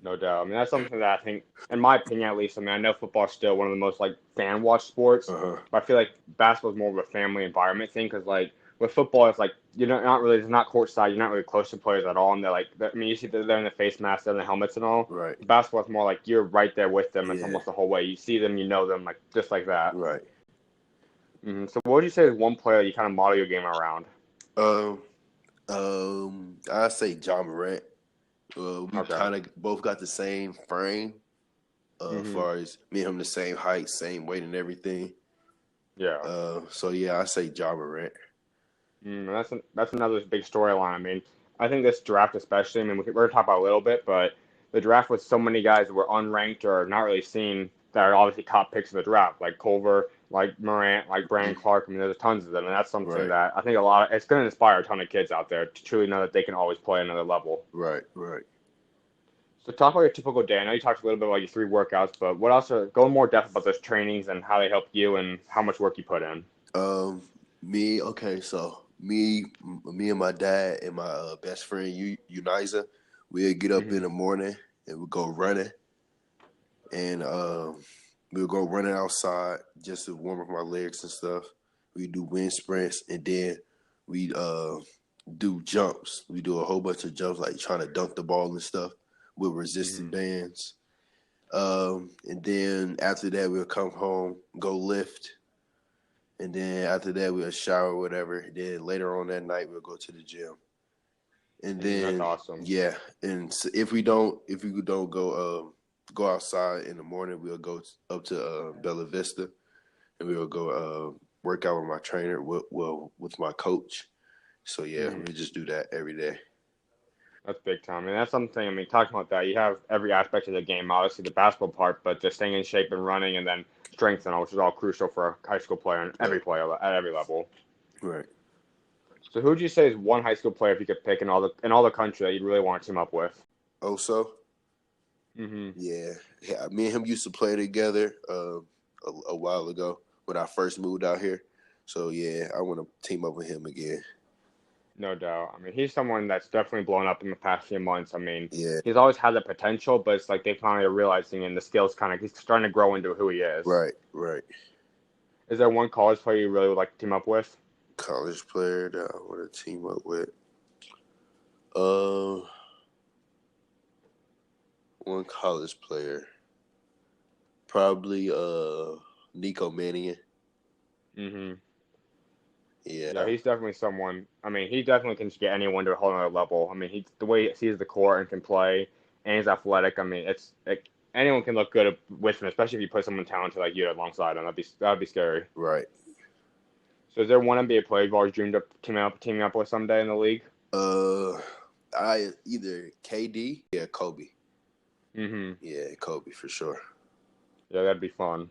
No doubt. I mean, that's something that I think, in my opinion at least, I mean, I know football is still one of the most, like, fan-watched sports, but I feel like basketball is more of a family environment thing because, like, with football, it's like, it's not courtside, you're not really close to players at all, and you see they're in the face masks, they're in the helmets and all. Right. Basketball is more like you're right there with them. It's Yeah. almost the whole way. You see them, you know them, like, just like that. Right. So what would you say is one player you kind of model your game around? I say John Morant. We Okay. kind of both got the same frame, as far as me and him the same height, same weight, and everything. Yeah. So yeah, I say John Morant. That's another big storyline. I mean, I think this draft especially. I mean, we're going to talk about a little bit, but the draft with so many guys who were unranked or not really seen that are obviously top picks in the draft, like Culver, like Morant, like Brandon Clark. I mean, there's tons of them, and that's something that I think it's going to inspire a ton of kids out there to truly know that they can always play another level. Right. So talk about your typical day. I know you talked a little bit about your 3 workouts, but what else go in more depth about those trainings and how they help you and how much work you put in. Me and my dad and my best friend Uniza, we'll get up in the morning and we'll go running, and we'll go running outside just to warm up my legs and stuff. We do wind sprints, and then we do jumps. We do a whole bunch of jumps, like trying to dunk the ball and stuff with resistant bands. And then after that, we'll come home, go lift. And then after that, we'll shower or whatever. Then later on that night, we'll go to the gym. And then, that's awesome. Yeah. And so if we don't go outside in the morning, we'll go up to Bella Vista, and we'll go work out with my trainer, with my coach. So yeah, we just do that every day. That's big time. And that's something, I mean, talking about that, you have every aspect of the game, obviously the basketball part, but just staying in shape and running and then strength and all, which is all crucial for a high school player and every player at every level. Right. So who would you say is one high school player if you could pick in all the country that you'd really want to team up with? Also? Yeah. Me and him used to play together a while ago when I first moved out here. So yeah, I want to team up with him again. No doubt. I mean, he's someone that's definitely blown up in the past few months. I mean, Yeah. he's always had the potential, but it's like they finally are realizing and the skills he's starting to grow into who he is. Right. Is there one college player you really would like to team up with? College player that I want to team up with? One college player. Probably Nico Mannion. Yeah, Yeah, he's definitely someone. I mean, he definitely can get anyone to a whole other level. I mean, the way he sees the court and can play, and he's athletic. I mean, anyone can look good with him, especially if you put someone talented like you alongside him. That'd be scary. right. So, is there one NBA player you've always dreamed of teaming up with someday in the league? Uh, I either KD, yeah, Kobe, Mm-hmm. yeah, Kobe for sure. Yeah, that'd be fun.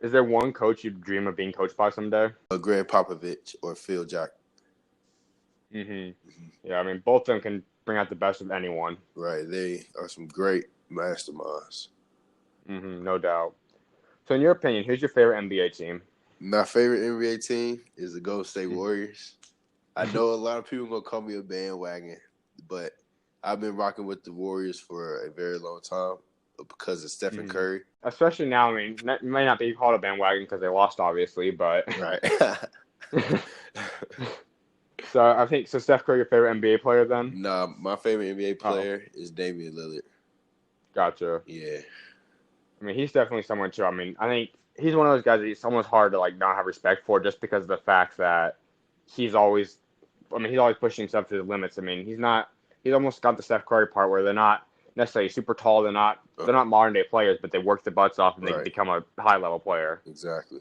Is there one coach you dream of being coached by someday? Greg Popovich or Phil Jack. Mm-hmm. Yeah, I mean, both of them can bring out the best of anyone. Right, they are some great masterminds. Mm-hmm. No doubt. So, in your opinion, who's your favorite NBA team? My favorite NBA team is the Golden State Warriors. I know a lot of people gonna call me a bandwagon, but I've been rocking with the Warriors for a very long time because of Stephen Curry. Especially now, I mean, it may not be called a bandwagon because they lost, obviously, but Right. so I think so. Steph Curry, your favorite NBA player, then? Nah, my favorite NBA Oh, player is Damian Lillard. gotcha. Yeah. I mean, he's definitely someone too. I mean, I think he's one of those guys that it's almost hard to like not have respect for just because of the fact that he's always, I mean, he's always pushing himself to the limits. I mean, he's almost got the Steph Curry part where they're not necessarily super tall. They're not modern day players, but they work their butts off and they Right. become a high level player. Exactly.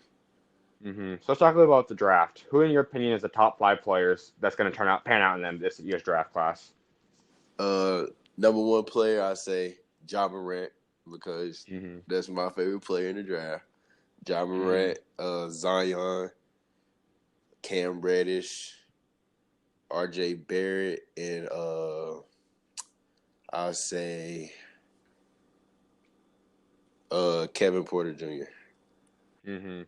Mm-hmm. So let's talk a little about the draft. Who, in your opinion, is the top 5 players that's going to pan out in them this year's draft class? Number one player, I say Ja Morant because Mm-hmm. that's my favorite player in the draft. Ja Morant, Zion, Cam Reddish, R.J. Barrett, and I'll say Kevin Porter Jr. Mm-hmm.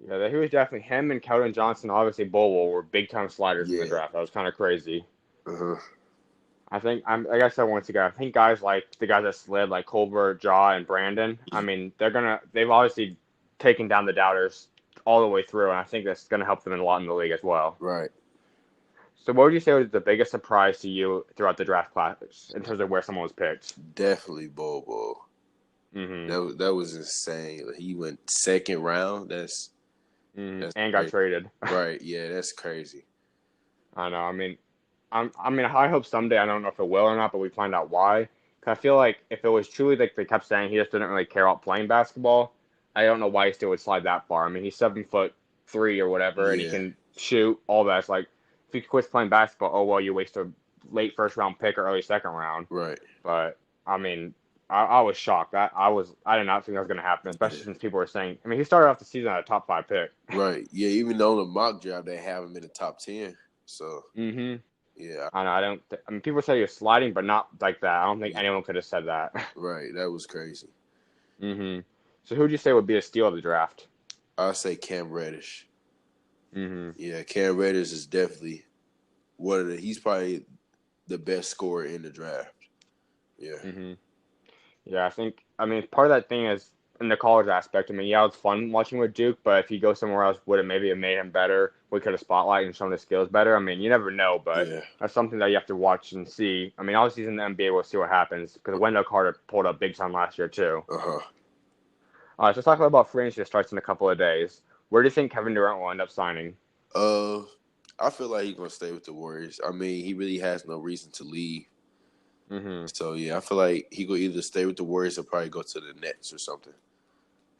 Yeah, he was definitely him and Keldon Johnson. Obviously, Bol were big time sliders in the Yeah. draft. That was kind of crazy. Uh-huh. I think like I said once again. I think guys like the guys that slid, like Colbert, Ja, and Brandon. I mean, they've obviously taken down the doubters all the way through, and I think that's gonna help them a lot in the league as well. Right. So, what would you say was the biggest surprise to you throughout the draft class in terms of where someone was picked? Definitely Bol. Mm-hmm. That was insane. He went second round. That's And got crazy. traded. Right. Yeah, that's crazy. I know. I hope someday. I don't know if it will or not, but we find out why. 'Cause I feel like if it was truly like they kept saying he just didn't really care about playing basketball, I don't know why he still would slide that far. I mean, he's 7'3" or whatever, and he Yeah. can shoot all that. It's like if he quits playing basketball, oh well, you waste a late first round pick or early second round. Right. But I mean, I was shocked. I did not think that was going to happen, especially since people were saying. I mean, he started off the season at a top 5 pick. Right. Yeah, even though the mock draft they have him in the top 10. So, Mm-hmm. yeah. I know. I mean, people say he was sliding, but not like that. I don't think anyone could have said that. Right. That was crazy. Mm-hmm. So who would you say would be a steal of the draft? I'll say Cam Reddish. Mm-hmm. Yeah, Cam Reddish is definitely he's probably the best scorer in the draft. Yeah. Mm-hmm. Yeah, I mean, part of that thing is in the college aspect. I mean, yeah, it's fun watching with Duke, but if he goes somewhere else, would it maybe have made him better? We could have spotlighted and shown his skills better. I mean, you never know, but Yeah. that's something that you have to watch and see. I mean, obviously, he's in the NBA, we'll see what happens because Wendell Carter pulled up big time last year, too. Uh-huh. All right, so let's talk about free agency that starts in a couple of days. Where do you think Kevin Durant will end up signing? I feel like he's gonna stay with the Warriors. I mean, he really has no reason to leave. Mm-hmm. So yeah, I feel like he will either stay with the Warriors or probably go to the Nets or something.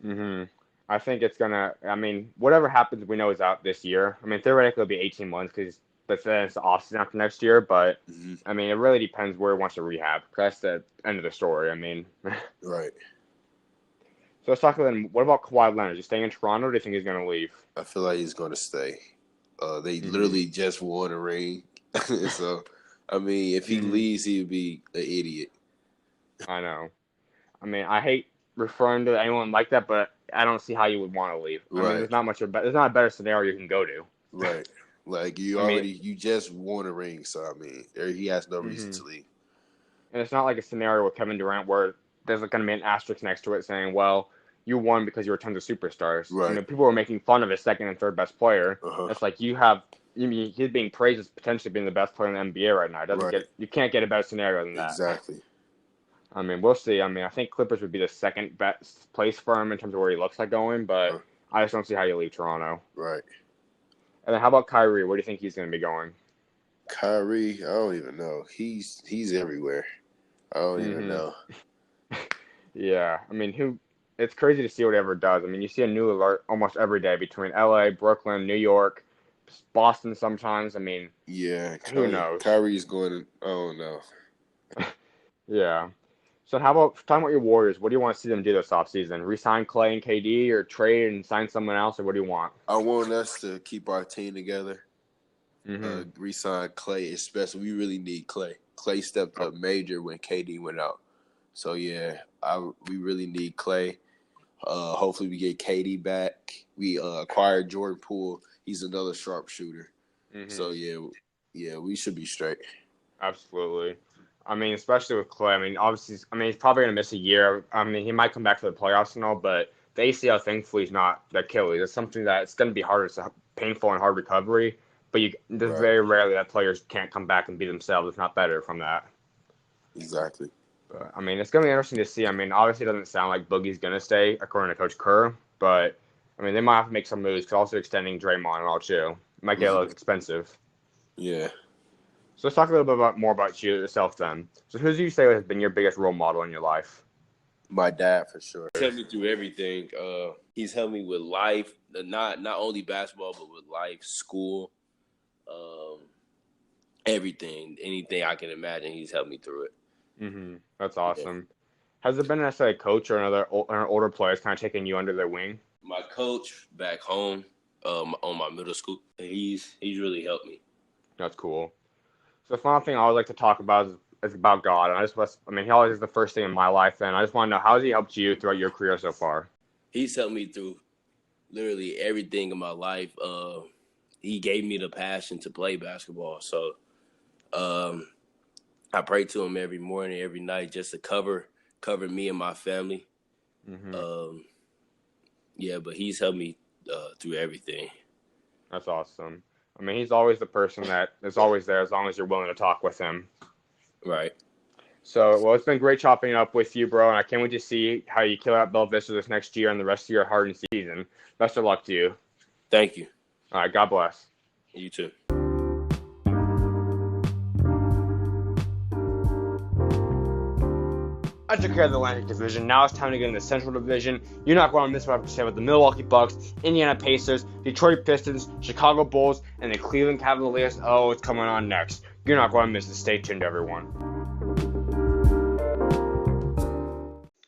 Mm-hmm. I think it's gonna. I mean, whatever happens, we know is out this year. I mean, theoretically, it'll be 18 months because that's the offseason after next year. But I mean, it really depends where he wants to rehab. That's the end of the story. I mean, Right. so let's talk about what about Kawhi Leonard? Is he staying in Toronto? Or do you think he's gonna leave? I feel like he's gonna stay. They Mm-hmm. literally just won a ring, so I mean, if he leaves, he would be an idiot. I know. I mean, I hate referring to anyone like that, but I don't see how you would want to leave. I mean, Right. there's not a better scenario you can go to. Right. Like you just won a ring, so I mean, he has no reason to leave. And it's not like a scenario with Kevin Durant where there's going to be an asterisk next to it saying, well, you won because you were tons of superstars. Right. You know, people were making fun of his second and third best player. Uh-huh. It's like he's being praised as potentially being the best player in the NBA right now. You can't get a better scenario than that. Exactly. I mean, we'll see. I mean, I think Clippers would be the second best place for him in terms of where he looks like going, but I just don't see how you leave Toronto. Right. And then how about Kyrie? Where do you think he's going to be going? Kyrie, I don't even know. He's everywhere. I don't even Mm-hmm. know. Yeah, I mean, who? It's crazy to see whatever it does. I mean, you see a new alert almost every day between L.A., Brooklyn, New York, Boston. Sometimes. I mean, Yeah, who knows? Kyrie's going. I don't know. Yeah. So how about talking about your Warriors? What do you want to see them do this offseason? Resign Clay and KD, or trade and sign someone else, or what do you want? I want us to keep our team together. Mm-hmm. Resign Clay, especially. We really need Clay. Clay stepped Oh, up major when KD went out. So yeah, we really need Clay. Hopefully we get KD back. We acquired Jordan Poole. He's another sharpshooter. mm-hmm. So yeah, we should be straight. Absolutely. I mean, especially with Clay. I mean, obviously, he's probably gonna miss a year. I mean, he might come back for the playoffs and all, but the ACL, thankfully, is not the Achilles. It's something that it's gonna be harder. It's a painful and hard recovery. But there's Right. very rarely that players can't come back and be themselves, if not better, from that. Exactly. But, I mean, it's gonna be interesting to see. I mean, obviously, it doesn't sound like Boogie's gonna stay, according to Coach Kerr. But I mean, they might have to make some moves. Cause also extending Draymond and all too might get a little expensive. Yeah. So let's talk a little bit more about you yourself then. So who do you say has been your biggest role model in your life? My dad for sure. He's helped me through everything. He's helped me with life, not only basketball, but with life, school, um, everything, anything I can imagine. He's helped me through it. Mm-hmm. That's Yeah. awesome. Has there been necessarily a coach or an older players kind of taking you under their wing? My coach back home, on my middle school, he's really helped me. That's cool. So the final thing I always like to talk about is about God. And he always is the first thing in my life. And I just want to know, how has he helped you throughout your career so far? He's helped me through literally everything in my life. He gave me the passion to play basketball. So I pray to him every morning, every night, just to cover me and my family. Mm-hmm. Yeah, but he's helped me through everything. That's awesome. I mean, he's always the person that is always there as long as you're willing to talk with him. Right. So, well, it's been great chopping it up with you, bro, and I can't wait to see how you kill out Bella Vista this next year and the rest of your Harden season. Best of luck to you. Thank you. All right, God bless. You too. I took care of the Atlantic Division. Now it's time to get in the Central Division. You're not going to miss what I have to say about the Milwaukee Bucks, Indiana Pacers, Detroit Pistons, Chicago Bulls, and the Cleveland Cavaliers. Oh, it's coming on next. You're not going to miss it. Stay tuned, everyone.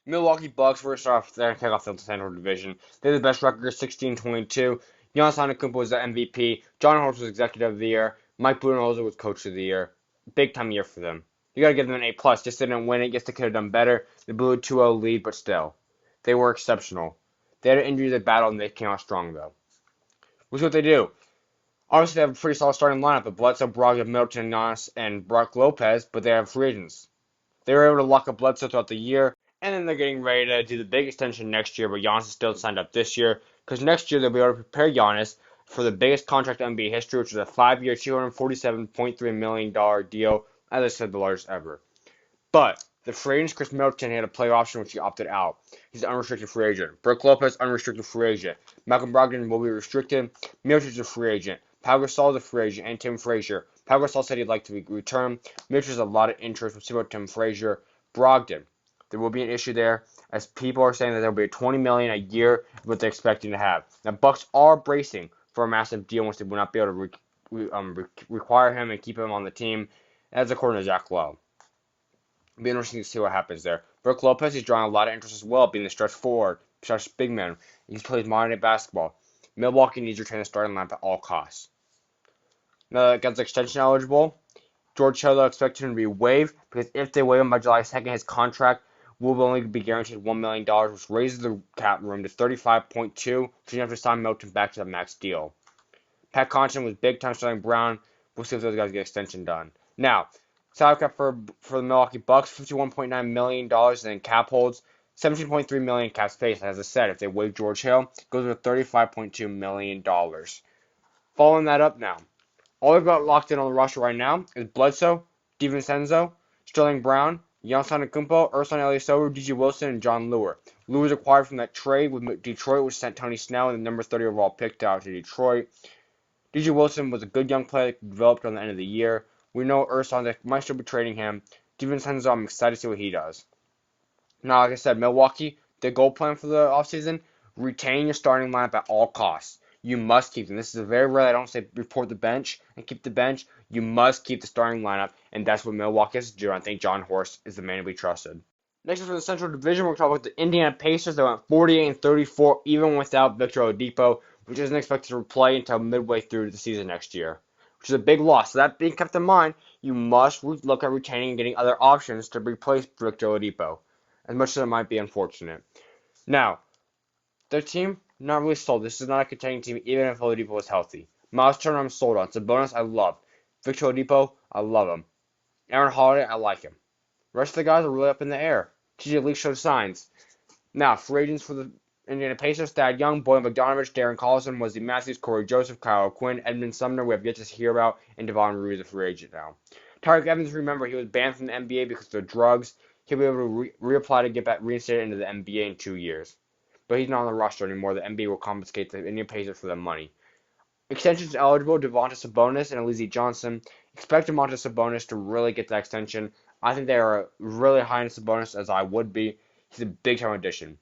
Milwaukee Bucks first off, they're going to kick off the Central Division. They have the best record, 16-22. Giannis Antetokounmpo was the MVP. John Holmes was Executive of the Year. Mike Budenholzer was Coach of the Year. Big time year for them. You got to give them an A+. Just didn't win it. Yes, they could have done better. They blew a 2-0 lead, but still. They were exceptional. They had an injury they battled, and they came out strong, though. We'll see what they do. Obviously, they have a pretty solid starting lineup with Bledsoe, Brogdon, Middleton, Giannis, and Brock Lopez, but they have free agents. They were able to lock up Bledsoe throughout the year, and then they're getting ready to do the big extension next year, but Giannis is still signed up this year, because next year they'll be able to prepare Giannis for the biggest contract in NBA history, which is a 5-year, $247.3 million deal, as I said, the largest ever. But the free agent, Chris Middleton, had a player option, which he opted out. He's an unrestricted free agent. Brook Lopez, unrestricted free agent. Malcolm Brogdon will be restricted. Middleton's a free agent. Pau Gasol is a free agent, and Tim Frazier. Pau Gasol said he'd like to return. Mitch has a lot of interest. We'll see about Tim Frazier. Brogdon. There will be an issue there, as people are saying that there will be $20 million a year, what they're expecting to have. Now, Bucks are bracing for a massive deal, once they will not be able to require him and keep him on the team, as according to Zach Lowe. It'll be interesting to see what happens there. Brook Lopez is drawing a lot of interest as well, being the stretch forward, stretch big man. He plays modern day basketball. Milwaukee needs to retain the starting lineup at all costs. Now that gets extension eligible, George Hill is expected to be waived, because if they waive him by July 2nd, his contract will only be guaranteed $1 million, which raises the cap room to 35.2, so you have to sign Milton back to the max deal. Pat Connaughton was big time starting Brown. We'll see if those guys get extension done. Now, salary cap for the Milwaukee Bucks, $51.9 million, and then cap holds $17.3 million cap space. As I said, if they waive George Hill, it goes to $35.2 million. Following that up now, all they've got locked in on the roster right now is Bledsoe, DiVincenzo, Sterling Brown, Giannis Antetokounmpo, Ersan Ilyasova, DJ Wilson, and John Lure. Lure was acquired from that trade with Detroit, which sent Tony Snell and the number 30 overall pick out to Detroit. DJ Wilson was a good young player that developed on the end of the year. We know Ersan might still be trading him. DiVincenzo, I'm excited to see what he does. Now, like I said, Milwaukee, their goal plan for the offseason, retain your starting lineup at all costs. You must keep them. This is a very rare, I don't say report the bench and keep the bench. You must keep the starting lineup, and that's what Milwaukee has to do. I think John Horst is the man to be trusted. Next up for the Central Division, we're talking about the Indiana Pacers. They went 48-34, even without Victor Oladipo, which isn't expected to play until midway through the season next year, which is a big loss. So that being kept in mind, you must look at retaining and getting other options to replace Victor Oladipo, as much as it might be unfortunate. Now, their team, not really sold. This is not a contending team, even if Oladipo was healthy. Miles Turner, I'm sold on. Sabonis, I love. Victor Oladipo, I love him. Aaron Holiday, I like him. The rest of the guys are really up in the air. TJ Leak showed signs. Now, free agents for the Indiana Pacers: Thad Young, Boyan Bogdanovic, Darren Collison, Wesley Matthews, Corey Joseph, Kyle Quinn, Edmund Sumner, we have yet to hear about, and Devon Rue is a free agent now. Tariq Evans, remember, he was banned from the NBA because of the drugs. He'll be able to reapply to get back reinstated into the NBA in 2 years. But he's not on the roster anymore. The NBA will confiscate the Indiana Pacers for the money. Extensions eligible: Domantas Sabonis and Alizé Johnson. Expect Domantas Sabonis to really get that extension. I think they are really high in Sabonis, as I would be. He's a big-time addition.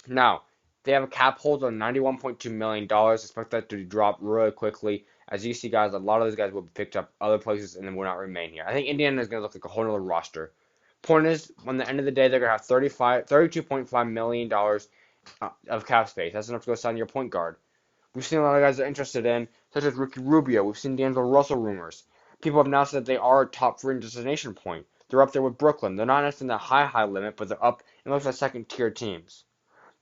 Now, they have a cap hold on $91.2 million. Expect that to drop really quickly. As you see, guys, a lot of those guys will be picked up other places and then will not remain here. I think Indiana is going to look like a whole other roster. Point is, on the end of the day, they're going to have $32.5 million of cap space. That's enough to go sign your point guard. We've seen a lot of guys that are interested in, such as Ricky Rubio. We've seen D'Angelo Russell rumors. People have now said they are a top free destination point. They're up there with Brooklyn. They're not necessarily in the high limit, but they're up and looks like second-tier teams.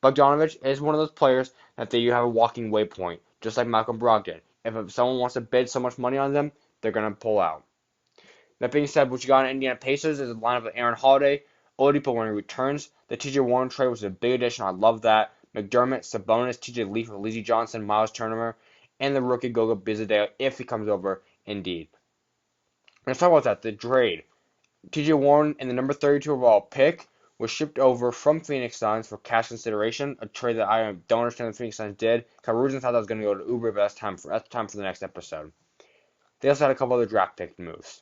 Bogdanovic is one of those players that you have a walking waypoint, just like Malcolm Brogdon. If someone wants to bid so much money on them, they're going to pull out. That being said, what you got in Indiana Pacers is a lineup of Aaron Holiday, Oladipo when he returns. The TJ Warren trade was a big addition. I love that. McDermott, Sabonis, TJ Leaf, Alizé Johnson, Miles Turner, and the rookie Goga Bizadale if he comes over indeed. Let's talk about that. The trade. TJ Warren and the number 32 overall pick was shipped over from Phoenix Suns for cash consideration, a trade that I don't understand what the Phoenix Suns did. Caruso thought that was going to go to Uber, but that's time for the next episode. They also had a couple other draft pick moves.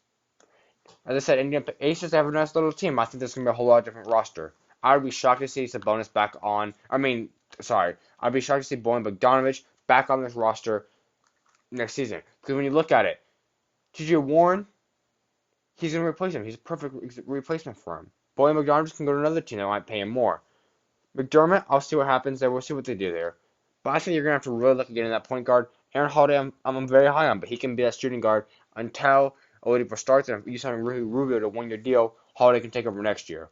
As I said, Indiana Pacers have a nice little team. I think there's going to be a whole lot of different roster. I would be shocked to see Sabonis back on. I'd be shocked to see Boyan Bogdanovic back on this roster next season. Because when you look at it, TJ Warren, he's going to replace him. He's a perfect replacement for him. Boyan Bogdanovic can go to another team that might pay him more. McDermott, I'll see what happens there. We'll see what they do there. But I think you're going to have to really look at getting that point guard. Aaron Holiday, I'm very high on, but he can be that shooting guard until Oladipo starts. And if you sign Rubio to a one-year deal, Holiday can take over next year.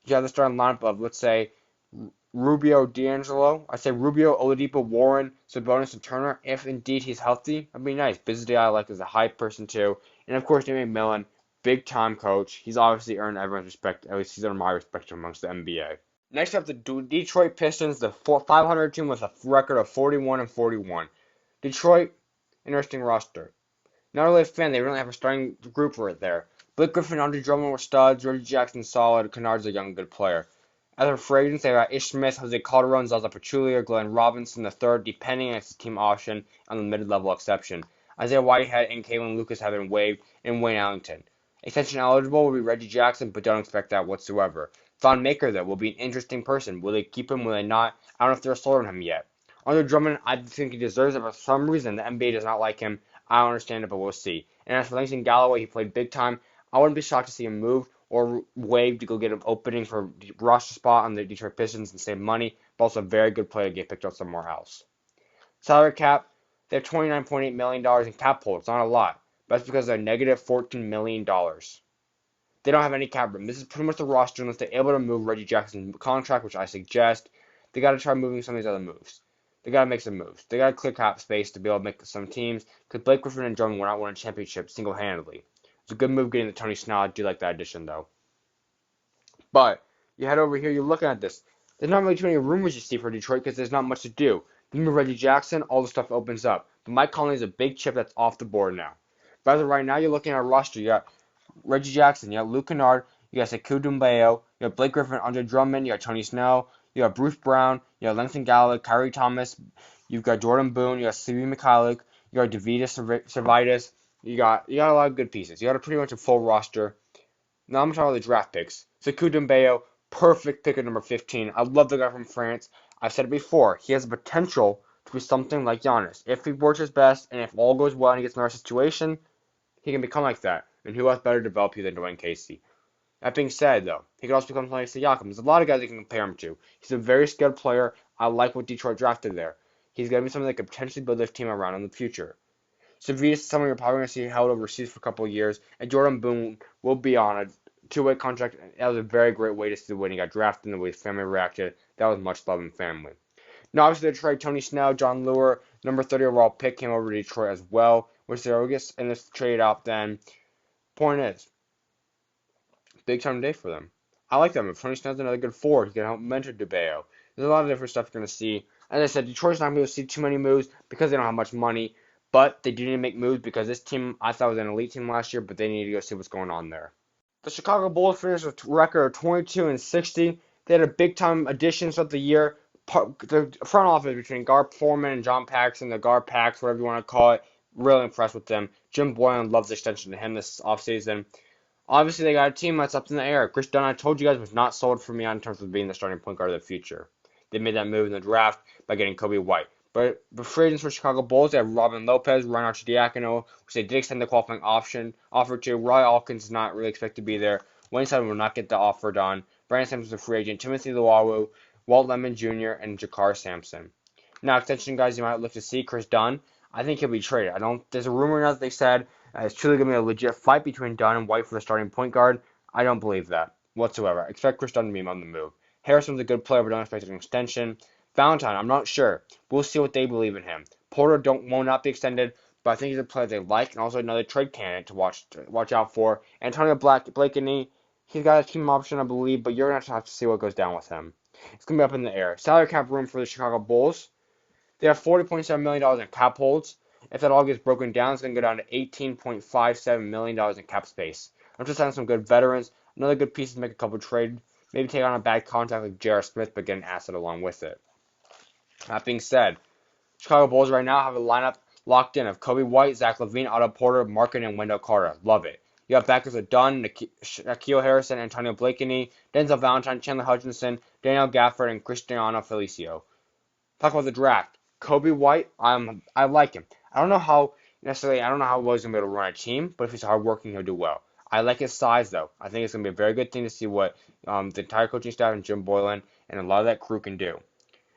You have the starting lineup of, let's say, Rubio, D'Angelo. I say Rubio, Oladipo, Warren, Sabonis, and Turner. If indeed he's healthy, that'd be nice. Bizadale I like as a high person too. And of course, Damian Millen, big time coach. He's obviously earned everyone's respect. At least he's earned my respect amongst the NBA. Next up, the Detroit Pistons, the 500 team with a record of 41-41. Detroit, interesting roster. Not really a fan. They really have a starting group for it there. Blake Griffin, Andre Drummond were studs. Reggie Jackson solid. Kennard's a young good player. As for free agents, they got Ish Smith, Jose Calderon, Zaza Pachulia, Glenn Robinson III, depending on his team option on the mid-level exception. Isaiah Whitehead and Kalen Lucas have been waived, and Wayne Ellington. Extension eligible will be Reggie Jackson, but don't expect that whatsoever. Thon Maker, though, will be an interesting person. Will they keep him? Will they not? I don't know if they're sold on him yet. Andre Drummond, I think he deserves it, but for some reason the NBA does not like him. I don't understand it, but we'll see. And as for Langston Galloway, he played big time. I wouldn't be shocked to see him move or waived to go get an opening for roster spot on the Detroit Pistons and save money, but also a very good player to get picked up somewhere else. Salary cap, they have $29.8 million in cap hold. It's not a lot, but that's because they're negative $14 million. They don't have any cap room. This is pretty much the roster unless they're able to move Reggie Jackson's contract, which I suggest. They got to try moving some of these other moves. They got to make some moves. They got to clear cap space to be able to make some teams, because Blake Griffin and Drummond will not win a championship single-handedly. It's a good move getting the Tony Snell. I do like that addition, though. But you head over here, you're looking at this. There's not really too many rumors you see for Detroit because there's not much to do. Then you move Reggie Jackson, all the stuff opens up. But Mike Conley is a big chip that's off the board now. But as of right now, you're looking at a roster. You got Reggie Jackson, you got Luke Kennard, you got Sekou Doumbouya, you got Blake Griffin, Andre Drummond, you got Tony Snell, you got Bruce Brown, you got Langston Galloway, Kyrie Thomas, you've got Jordan Boone, you got Svi Mikhailiuk, You got Davidas, Servaitis. You got a lot of good pieces. You got pretty much a full roster. Now I'm talking about the draft picks. Sekou Doumbouya, perfect pick at number 15. I love the guy from France. I've said it before. He has the potential to be something like Giannis. If he works his best and if all goes well and he gets in the right situation, he can become like that. And who else better to develop you than Dwayne Casey? That being said, though, he could also become something like Siakam. There's a lot of guys you can compare him to. He's a very skilled player. I like what Detroit drafted there. He's going to be something that could potentially build this team around in the future. Servaitis is someone you're probably going to see held overseas for a couple of years, and Jordan Boone will be on a two-way contract. That was a very great way to see when he got drafted and the way his family reacted. That was much love and family. Now, obviously, they trade Tony Snell, John Lure, number 30 overall pick, came over to Detroit as well, which they're in this trade out then. Point is, big time day for them. I like them. If Tony Snell's another good forward, he can help mentor DeBeo. There's a lot of different stuff you're going to see. As I said, Detroit's not going to be able to see too many moves because they don't have much money, but they do need to make moves because this team, I thought was an elite team last year, but they need to go see what's going on there. The Chicago Bulls finished with a record of 22-60. They had a big-time addition throughout the year. The front office between Gar Foreman and John Paxson, the Gar Pax, whatever you want to call it, really impressed with them. Jim Boylan loves the extension to him this offseason. Obviously, they got a team that's up in the air. Chris Dunn, I told you guys, was not sold for me in terms of being the starting point guard of the future. They made that move in the draft by getting Kobe White. But the free agents for Chicago Bulls, they have Robin Lopez, Ryan Arcidiacono, which they did extend the qualifying option offer to. Roy Alkins is not really expected to be there. Wayne Simon will not get the offer done. Brandon Sampson is a free agent. Timothy Luwawu, Walt Lemon Jr., and Jakar Sampson. Now, extension guys you might look to see, Chris Dunn. I think he'll be traded. There's a rumor now that they said it's truly going to be a legit fight between Dunn and White for the starting point guard. I don't believe that whatsoever. I expect Chris Dunn to be on the move. Harrison's a good player, but don't expect an extension. Valentine, I'm not sure. We'll see what they believe in him. Porter will not be extended, but I think he's a player they like, and also another trade candidate to watch out for. Antonio Blakeney, he's got a team option, I believe, but you're going to have to see what goes down with him. It's going to be up in the air. Salary cap room for the Chicago Bulls. They have $40.7 million in cap holds. If that all gets broken down, it's going to go down to $18.57 million in cap space. I'm just having some good veterans. Another good piece to make a couple trades. Maybe take on a bad contract like J.R. Smith, but get an asset along with it. That being said, Chicago Bulls right now have a lineup locked in of Kobe White, Zach LaVine, Otto Porter, Markin, and Wendell Carter. Love it. You got backers with Dunn, N'Keal Harrison, Antonio Blakeney, Denzel Valentine, Chandler Hutchinson, Daniel Gafford, and Cristiano Felicio. Talk about the draft. Kobe White, I like him. I don't know how well he's going to be able to run a team, but if he's hardworking, he'll do well. I like his size, though. I think it's going to be a very good thing to see what the entire coaching staff and Jim Boylan and a lot of that crew can do.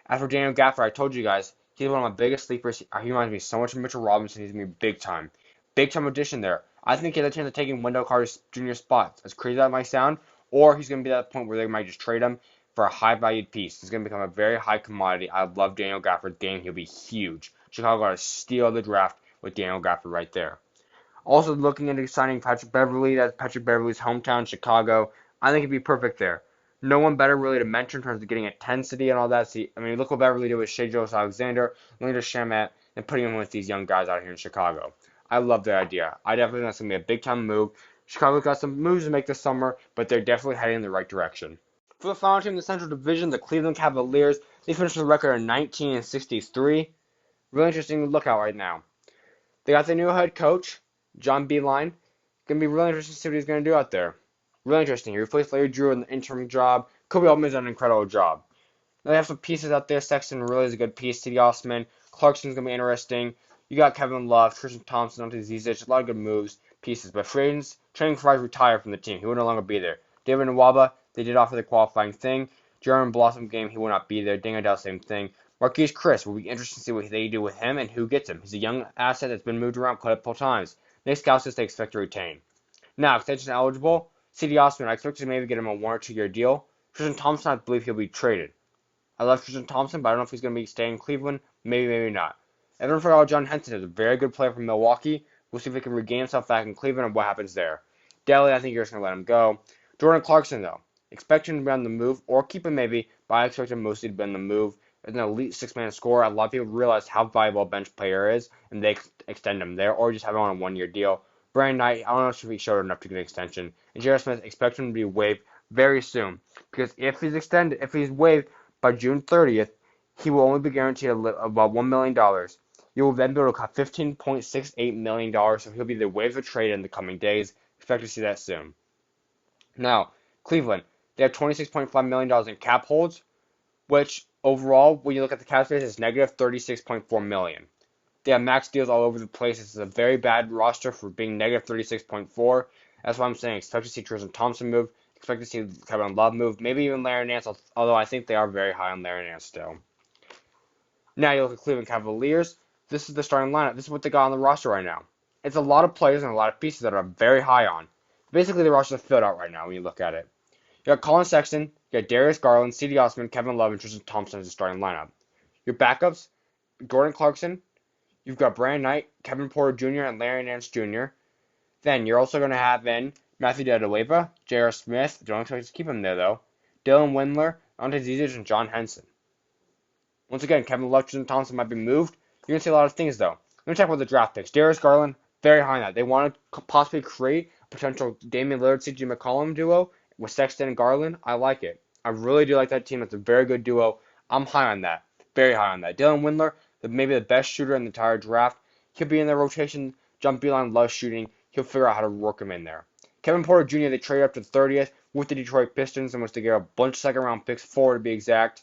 As for Daniel Gafford, I told you guys, he's one of my biggest sleepers. He reminds me so much of Mitchell Robinson. He's going to be big time. Big time addition there. I think he has a chance of taking Wendell Carter's junior spot. As crazy as that might sound, or he's going to be at that point where they might just trade him for a high-valued piece. He's going to become a very high commodity. I love Daniel Gafford's game. He'll be huge. Chicago got to steal the draft with Daniel Gafford right there. Also looking into signing Patrick Beverley. That's Patrick Beverley's hometown, Chicago. I think he'd be perfect there. No one better really to mention in terms of getting intensity and all that. Look what Beverley did with Shai Gilgeous-Alexander, Linda Shamet, and putting him with these young guys out here in Chicago. I love that idea. I definitely think that's going to be a big-time move. Chicago's got some moves to make this summer, but they're definitely heading in the right direction. For the final team in the Central Division, the Cleveland Cavaliers, they finished with a record of 19-63. Really interesting to look at right now. They got their new head coach, John Beilein. Going to be really interesting to see what he's going to do out there. Really interesting. He replaced Larry Drew in the interim job. Kobe Altman's done an incredible job. Now they have some pieces out there. Sexton really is a good piece. T.D. Osman. Clarkson's going to be interesting. You got Kevin Love, Tristan Thompson, Ante Zizic. A lot of good moves, pieces. But free agents, training providers retired from the team. He will no longer be there. David Nwaba, they did offer the qualifying thing. Jeremy Blossom game, he will not be there. Ding Adele, same thing. Marquise Chris, will be interesting to see what they do with him and who gets him. He's a young asset that's been moved around quite a couple times. Nick Stauskas, they expect to retain. Now, extension eligible. C.D. Osman, I expect to maybe get him a 1 or 2 year deal. Tristan Thompson, I believe he'll be traded. I love Tristan Thompson, but I don't know if he's going to be staying in Cleveland. Maybe, maybe not. And don't forget John Henson is a very good player from Milwaukee. We'll see if he can regain himself back in Cleveland and what happens there. Daly, I think you're just going to let him go. Jordan Clarkson, though. Expect him to be on the move, or keep him maybe, but I expect him mostly to be on the move. As an elite six-man scorer, a lot of people realize how valuable a bench player is, and they extend him there, or just have him on a 1 year deal. Brandon Knight, I don't know if he showed enough to get an extension. And J.R. Smith, expect him to be waived very soon. Because if he's waived by June 30th, he will only be guaranteed about $1 million. You will then be able to cut $15.68 million, so he'll be the waiver trade in the coming days. Expect to see that soon. Now, Cleveland, they have $26.5 million in cap holds, which overall, when you look at the cap space, is negative $36.4 million. They have max deals all over the place. This is a very bad roster for being negative 36.4. That's why I'm saying expect to see Tristan Thompson move. Expect to see Kevin Love move. Maybe even Larry Nance, although I think they are very high on Larry Nance still. Now you look at Cleveland Cavaliers. This is the starting lineup. This is what they got on the roster right now. It's a lot of players and a lot of pieces that I'm very high on. Basically, the roster is filled out right now when you look at it. You got Colin Sexton, you got Darius Garland, C.D. Osman, Kevin Love, and Tristan Thompson as the starting lineup. Your backups, Jordan Clarkson, you've got Brandon Knight, Kevin Porter Jr., and Larry Nance Jr. Then you're also going to have in Matthew Dellavedova, J.R. Smith, don't expect to keep him there though, Dylan Windler, Ante Zizic, and John Henson. Once again, Kevin Love and Thompson might be moved. You're going to see a lot of things though. Let me talk about the draft picks. Darius Garland, very high on that. They want to possibly create a potential Damian Lillard, C.J. McCollum duo with Sexton and Garland. I like it. I really do like that team. That's a very good duo. I'm high on that. Very high on that. Dylan Windler, maybe the best shooter in the entire draft. He'll be in their rotation. John Beilein loves shooting. He'll figure out how to work him in there. Kevin Porter Jr., they traded up to 30th with the Detroit Pistons and was to get a bunch of second-round picks, 4 to be exact.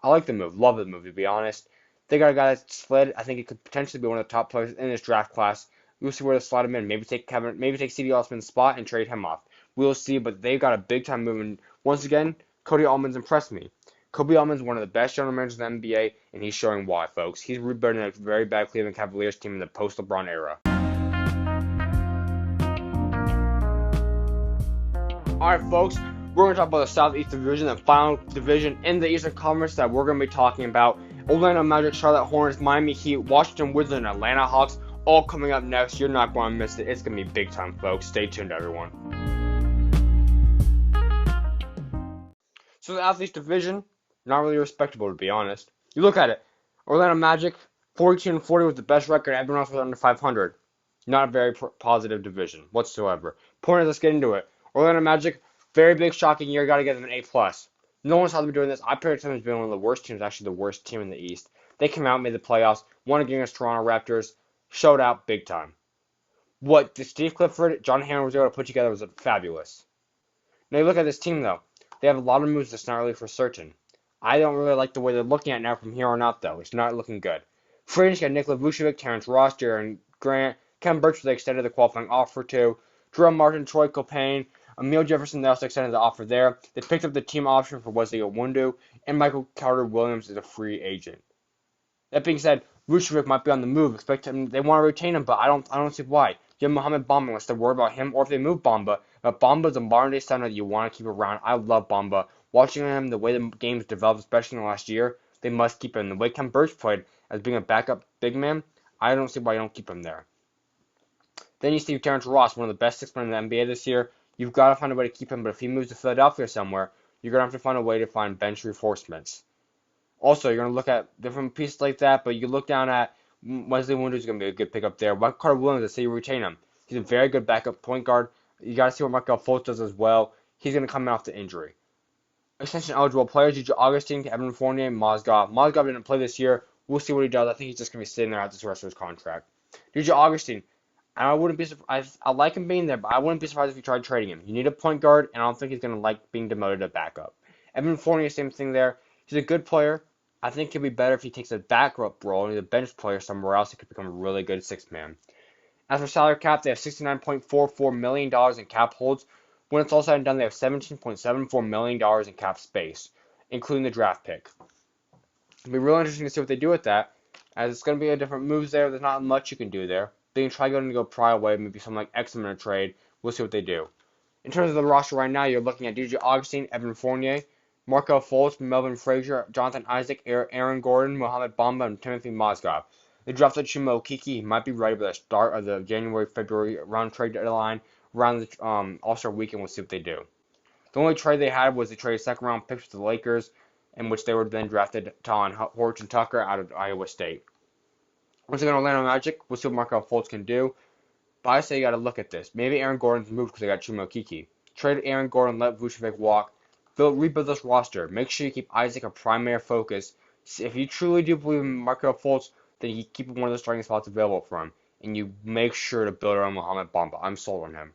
I like the move. Love the move, to be honest. They got a guy that's slid. I think he could potentially be one of the top players in this draft class. We'll see where to slot him in. Maybe take C.D. Osman's spot and trade him off. We'll see, but they've got a big-time move. And once again, Cody Allman's impressed me. Kobe Allman's one of the best general managers in the NBA, and he's showing why, folks. He's rebuilding a very bad Cleveland Cavaliers team in the post-LeBron era. Alright, folks, we're going to talk about the Southeast Division, the final division in the Eastern Conference that we're going to be talking about. Orlando Magic, Charlotte Hornets, Miami Heat, Washington Wizards, and Atlanta Hawks, all coming up next. You're not going to miss it. It's going to be big time, folks. Stay tuned, everyone. So the Southeast Division, not really respectable, to be honest. You look at it. Orlando Magic, 42-40 with the best record. Everyone else was under 500. Not a very positive division whatsoever. Point is, let's get into it. Orlando Magic, very big, shocking year. Got to give them an A+. No one's how to be doing this. I predicted them as being one of the worst teams, actually the worst team in the East. They came out, made the playoffs, won against Toronto Raptors, showed out big time. What Steve Clifford, John Hammond was able to put together was fabulous. Now you look at this team, though. They have a lot of moves that's not really for certain. I don't really like the way they're looking at it now from here on out, though. It's not looking good. Free agents got Nikola Vucevic, Terrence Ross, Jaren Grant, Kevin Birch, they extended the qualifying offer to, Jerome Martin, Troy Copain, Emil Jefferson, they also extended the offer there. They picked up the team option for Wesley Owundu, and Michael Carter-Williams is a free agent. That being said, Vucevic might be on the move. Expect him. They want to retain him, but I don't see why. You have Mohamed Bamba. Unless they're worried about him, or if they move Bamba. But Bamba's a modern-day center that you want to keep around. I love Bamba. Watching him, the way the game's developed, especially in the last year, they must keep him. The way Kevin Birch played as being a backup big man, I don't see why you don't keep him there. Then you see Terrence Ross, one of the best 6 men in the NBA this year. You've got to find a way to keep him, but if he moves to Philadelphia somewhere, you're going to have to find a way to find bench reinforcements. Also, you're going to look at different pieces like that, but you look down at Wesley Owundu is going to be a good pickup there. Michael Carter-Williams, let's say you retain him. He's a very good backup point guard. You got to see what Markel Fultz does as well. He's going to come in off the injury. Extension eligible players, DJ Augustine, Evan Fournier, Mozgov. Mozgov didn't play this year. We'll see what he does. I think he's just going to be sitting there at the rest of his contract. DJ Augustine, I wouldn't be surprised. I like him being there, but I wouldn't be surprised if you tried trading him. You need a point guard, and I don't think he's going to like being demoted to backup. Evan Fournier, same thing there. He's a good player. I think he'll be better if he takes a backup role and he's a bench player somewhere else. He could become a really good 6-man. As for salary cap, they have $69.44 million in cap holds. When it's all said and done, they have $17.74 million in cap space, including the draft pick. It'll be real interesting to see what they do with that, as it's going to be a different moves there. There's not much you can do there. They can try going to go pry away, maybe something like Exum in a trade. We'll see what they do. In terms of the roster right now, you're looking at DJ Augustine, Evan Fournier, Markel Fultz, Melvin Frazier, Jonathan Isaac, Aaron Gordon, Mohamed Bamba, and Timothy Mozgov. They drafted Chuma Okeke. He might be ready by the start of the January-February round trade deadline, around the All-Star weekend. We'll see what they do. The only trade they had was they traded second-round picks to the Lakers, in which they were then drafted Talon Horton Tucker out of Iowa State. Once again, Orlando Magic, we'll see what Markel Fultz can do. But I say you got to look at this. Maybe Aaron Gordon's moved because they got Chuma Okeke. Trade Aaron Gordon, let Vucevic walk. Rebuild this roster. Make sure you keep Isaac a primary focus. If you truly do believe in Markel Fultz, then you keep one of the starting spots available for him, and you make sure to build around Mohamed Bamba. I'm sold on him.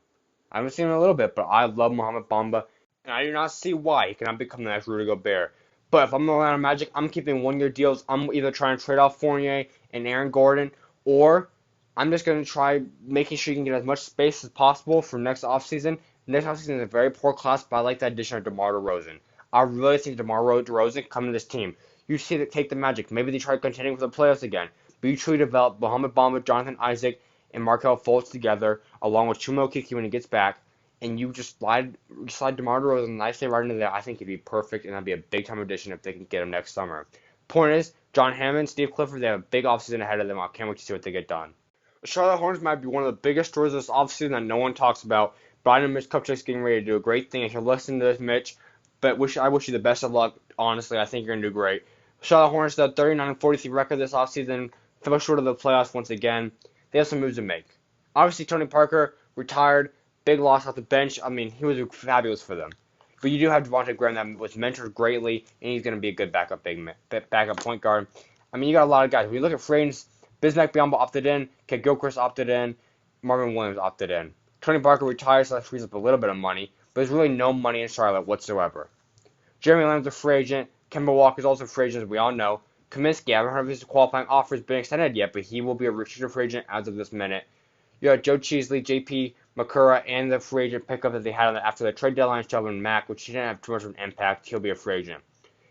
I haven't seen him in a little bit, but I love Mohamed Bamba, and I do not see why he cannot become the next Rudy Gobert. But if I'm the Atlanta Magic, I'm keeping 1 year deals. I'm either trying to trade off Fournier and Aaron Gordon, or I'm just going to try making sure you can get as much space as possible for next offseason. Next offseason is a very poor class, but I like that addition of DeMar DeRozan. I really think DeMar DeRozan can come to this team. You see that take the Magic. Maybe they try contending for the playoffs again. But you truly develop Mohamed Bamba, Jonathan Isaac, and Markelle Fultz together, along with Chuma Okeke when he gets back, and you just slide DeMar DeRozan nicely right into there. I think it'd be perfect, and that'd be a big-time addition if they can get him next summer. Point is, John Hammond, Steve Clifford, they have a big offseason ahead of them. I can't wait to see what they get done. The Charlotte Hornets might be one of the biggest stories of this offseason that no one talks about, but I know Mitch Kupchak's getting ready to do a great thing. If you're listening to this, Mitch, but I wish you the best of luck. Honestly, I think you're going to do great. Charlotte Hornets, the 39-43 record this offseason, fell short of the playoffs once again. They have some moves to make. Obviously, Tony Parker retired, big loss off the bench. I mean, he was fabulous for them. But you do have Devontae Graham that was mentored greatly, and he's going to be a good backup point guard. I mean, you got a lot of guys. When you look at free agents, Bismack Biyombo opted in, Kid Gilchrist opted in, Marvin Williams opted in. Tony Parker retired, so that frees up a little bit of money, but there's really no money in Charlotte whatsoever. Jeremy Lamb's a free agent. Kemba Walker's also a free agent, as we all know. Kaminsky, I haven't heard if his qualifying offer has been extended yet, but he will be a restricted free agent as of this minute. You have Joe Cheasley, JP Makura, and the free agent pickup that they had after the trade deadline, Shelvin Mack, which he didn't have too much of an impact. He'll be a free agent.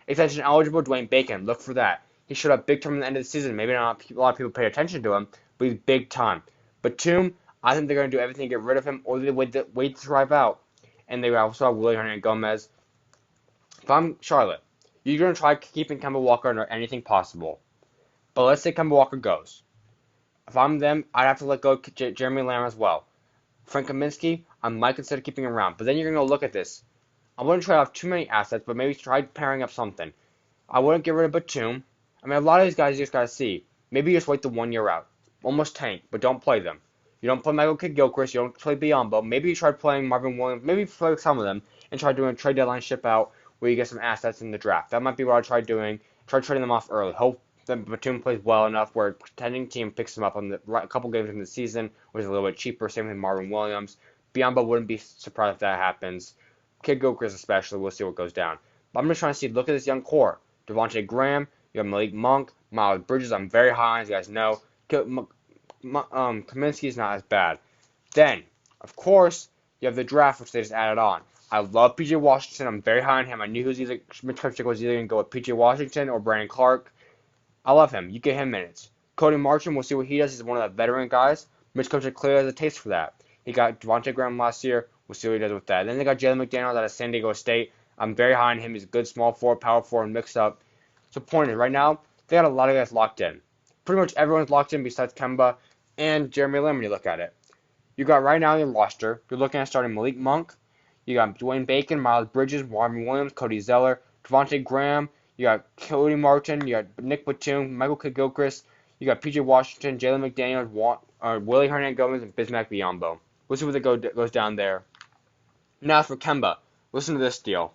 Extension eligible, Dwayne Bacon. Look for that. He showed up big time at the end of the season. Maybe not a lot of people paid attention to him, but he's big time. Batum, I think they're going to do everything to get rid of him, or they wait to drive out. And they also have Willie Hernangomez. If I'm Charlotte, you're going to try keeping Kemba Walker under anything possible. But let's say Kemba Walker goes. If I'm them, I'd have to let go of Jeremy Lamb as well. Frank Kaminsky, I might consider keeping him around. But then you're going to look at this. I wouldn't trade off too many assets, but maybe try pairing up something. I wouldn't get rid of Batum. I mean, a lot of these guys you just got to see. Maybe you just wait the 1 year out. Almost tank, but don't play them. You don't play Michael Kidd Gilchrist. You don't play Biyombo. Maybe you try playing Marvin Williams. Maybe play some of them and try doing a trade deadline ship out where you get some assets in the draft. That might be what I try doing. Try trading them off early. Hope that Batum plays well enough where a contending team picks him up on a couple games in the season, which is a little bit cheaper. Same with Marvin Williams. Biyombo wouldn't be surprised if that happens. Kidd Gilchrist especially. We'll see what goes down. But I'm just trying to see. Look at this young core. Devontae Graham. You have Malik Monk. Miles Bridges. I'm very high on, as you guys know. Kaminsky's not as bad. Then, of course, you have the draft, which they just added on. I love P.J. Washington. I'm very high on him. I knew Mitch Kupchak was either going to go with P.J. Washington or Brandon Clark. I love him. You get him minutes. Cody Martin, we'll see what he does. He's one of the veteran guys. Mitch Kupchak clearly has a taste for that. He got Devontae Graham last year. We'll see what he does with that. Then they got Jalen McDaniels out of San Diego State. I'm very high on him. He's a good small forward, power forward, mixed up. So point is, right now, they got a lot of guys locked in. Pretty much everyone's locked in besides Kemba and Jeremy Lamb when you look at it. You got right now in your roster, you're looking at starting Malik Monk. You got Dwayne Bacon, Miles Bridges, Marvin Williams, Cody Zeller, Devontae Graham. You got Cody Martin. You got Nick Batum, Michael Kidd Gilchrist. You got P.J. Washington, Jalen McDaniels, Willie Hernangomez, and Bismack Biyombo. We'll see what goes down there. Now for Kemba, listen to this deal.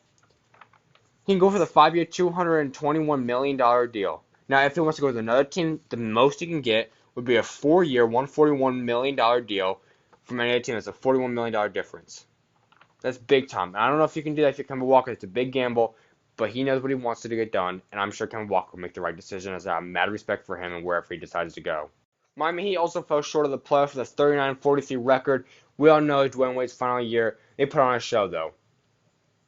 He can go for the 5-year, $221 million deal. Now, if he wants to go with another team, the most he can get would be a 4-year, $141 million deal from any other team. That's a $41 million difference. That's big time. And I don't know if you can do that if you're Kemba Walker. It's a big gamble, but he knows what he wants to get done, and I'm sure Kemba Walker will make the right decision, as I have mad respect for him and wherever he decides to go. Miami Heat also fell short of the playoffs with a 39-43 record. We all know it's Dwayne Wade's final year. They put on a show, though.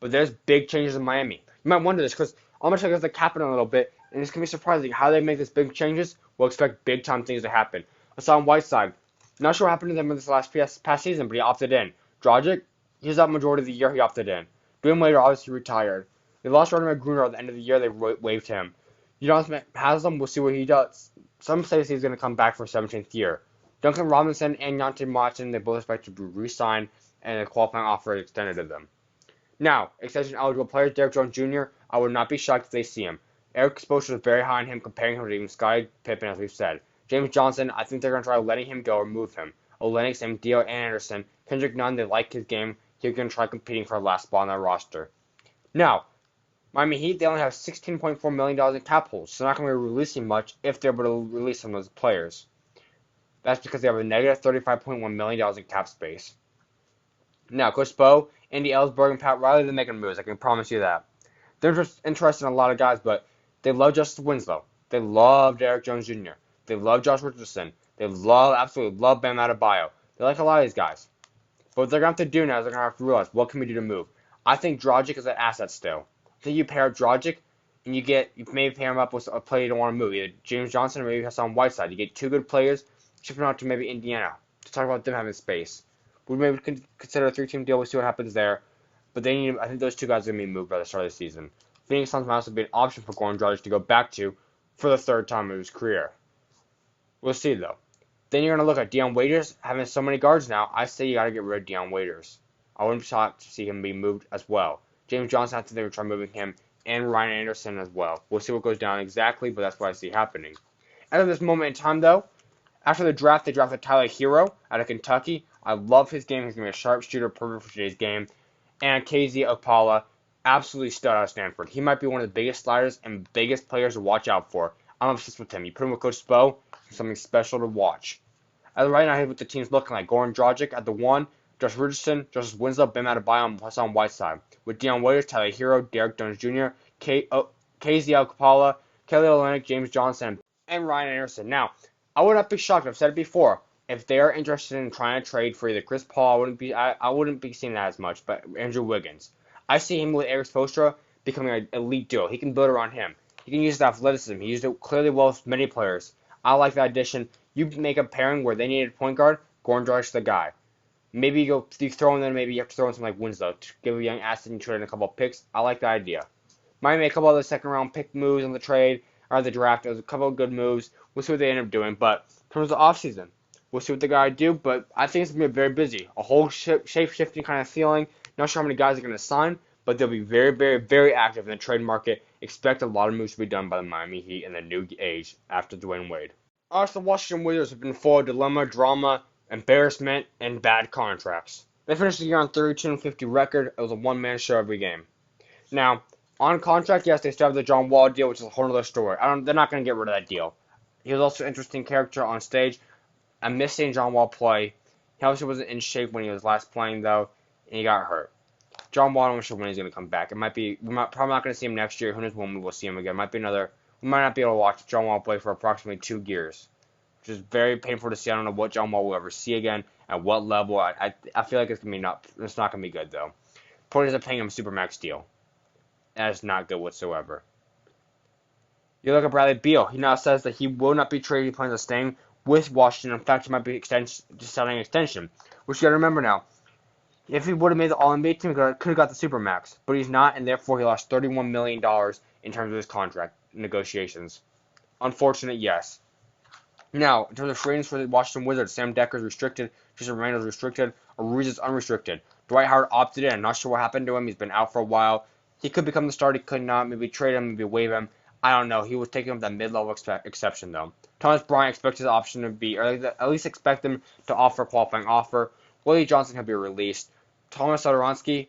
But there's big changes in Miami. You might wonder this, because I'm going to check out the cap in a little bit, and it's going to be surprising how they make this big changes. We'll expect big-time things to happen. Hassan Whiteside, not sure what happened to them in this past season, but he opted in. Dragic, he was out majority of the year, he opted in. Dwayne Wade obviously retired. They lost Rodney McGruder at the end of the year, they waived him. Udonis Haslem, we'll see what he does. Some say he's going to come back for a 17th year. Duncan Robinson and Yonte Martin, they both expect to be re-signed, and a qualifying offer is extended to them. Now, extension-eligible players, Derrick Jones Jr., I would not be shocked if they see him. Eric Spoelstra is very high on him, comparing him to even Scottie Pippen, as we've said. James Johnson, I think they're going to try letting him go or move him. Olenek, same deal, and Anderson. Kendrick Nunn, they like his game. He's going to try competing for a last spot on that roster. Now, Miami Heat, they only have $16.4 million in cap holds, so they're not going to be releasing much if they're able to release some of those players. That's because they have a negative $35.1 million in cap space. Now, Coach Spo, Andy Ellsberg, and Pat Riley, they're making moves. I can promise you that. They're just interested in a lot of guys, but they love Justice Winslow. They love Derek Jones Jr. They love Josh Richardson. They absolutely love Bam Adebayo. They like a lot of these guys. But what they're going to have to do now is they're going to have to realize, what can we do to move? I think Dragic is an asset still. I think you pair up Dragic, and you maybe pair him up with a player you don't want to move. Either James Johnson or maybe Hassan Whiteside. You get two good players, ship them out to maybe Indiana to talk about them having space. We maybe consider a 3-team deal. We'll see what happens there. But I think those two guys are going to be moved by the start of the season. Phoenix Suns might also be an option for Goran Dragic to go back to for the third time in his career. We'll see, though. Then you're going to look at Dion Waiters having so many guards now. I say you got to get rid of Dion Waiters. I wouldn't be shocked to see him be moved as well. James Johnson, I think they're going to try moving him, and Ryan Anderson as well. We'll see what goes down exactly, but that's what I see happening. As of this moment in time, though, after the draft, they drafted Tyler Hero out of Kentucky. I love his game. He's going to be a sharpshooter, perfect for today's game. And KZ Okpala, absolutely stud out of Stanford. He might be one of the biggest sliders and biggest players to watch out for. I'm obsessed with him. You put him with Coach Spo, something special to watch. As of right now, here's what the team's looking like. Goran Dragic at the 1, Josh Richardson, Justice Winslow, Bam Adebayo, and Hassan Whiteside. With Dion Waiters, Tyler Hero, Derek Jones Jr., KZ Okpala, Kelly Olynyk, James Johnson, and Ryan Anderson. Now, I would not be shocked. I've said it before. If they are interested in trying to trade for either Chris Paul, I wouldn't be seeing that as much. But Andrew Wiggins, I see him with Eric Spoelstra becoming an elite duo. He can build around him. He can use his athleticism. He used it clearly well with many players. I like that addition. You make a pairing where they needed a point guard. Goran Dragic's the guy. Maybe you throw in there. Maybe you have to throw in something like Winslow to give a young asset and trade in a couple of picks. I like the idea. Might make a couple of the second round pick moves on the trade or the draft. There's a couple of good moves. We'll see what they end up doing. But in terms of offseason, we'll see what they got to do. But I think it's going to be very busy. A whole shape-shifting kind of feeling. Not sure how many guys are going to sign, but they'll be very, very, very active in the trade market. Expect a lot of moves to be done by the Miami Heat in the new age after Dwayne Wade. The Washington Wizards have been full of dilemma, drama, embarrassment, and bad contracts. They finished the year on 32-50 record. It was a one-man show every game. Now, on contract, yes, they still have the John Wall deal, which is a whole other story. They're not going to get rid of that deal. He was also an interesting character on stage. I miss seeing John Wall play. He obviously wasn't in shape when he was last playing, though, and he got hurt. John Wall, I'm not sure when he's going to come back. Probably not going to see him next year. Who knows when we will see him again. We might not be able to watch John Wall play for approximately 2 years, which is very painful to see. I don't know what John Wall will ever see again, at what level. I feel like it's not going to be good, though. Porters are paying him a Supermax deal. That is not good whatsoever. You look at Bradley Beal. He now says that he will not be traded. He plans on staying with Washington. In fact, he might be just signing an extension. Which you got to remember now. If he would have made the All-NBA team, he could have got the Supermax. But he's not, and therefore he lost $31 million in terms of his contract negotiations. Unfortunate, yes. Now, in terms of free agents for the Washington Wizards, Sam Dekker is restricted, Tristan Randle is restricted, Ariza is unrestricted. Dwight Howard opted in. I'm not sure what happened to him. He's been out for a while. He could become the starter. He could not. Maybe trade him. Maybe waive him. I don't know. He was taking up that mid-level exception, though. Thomas Bryant expects his option to be, or at least expect them to offer a qualifying offer. Willie Johnson will be released. Thomas Satoransky,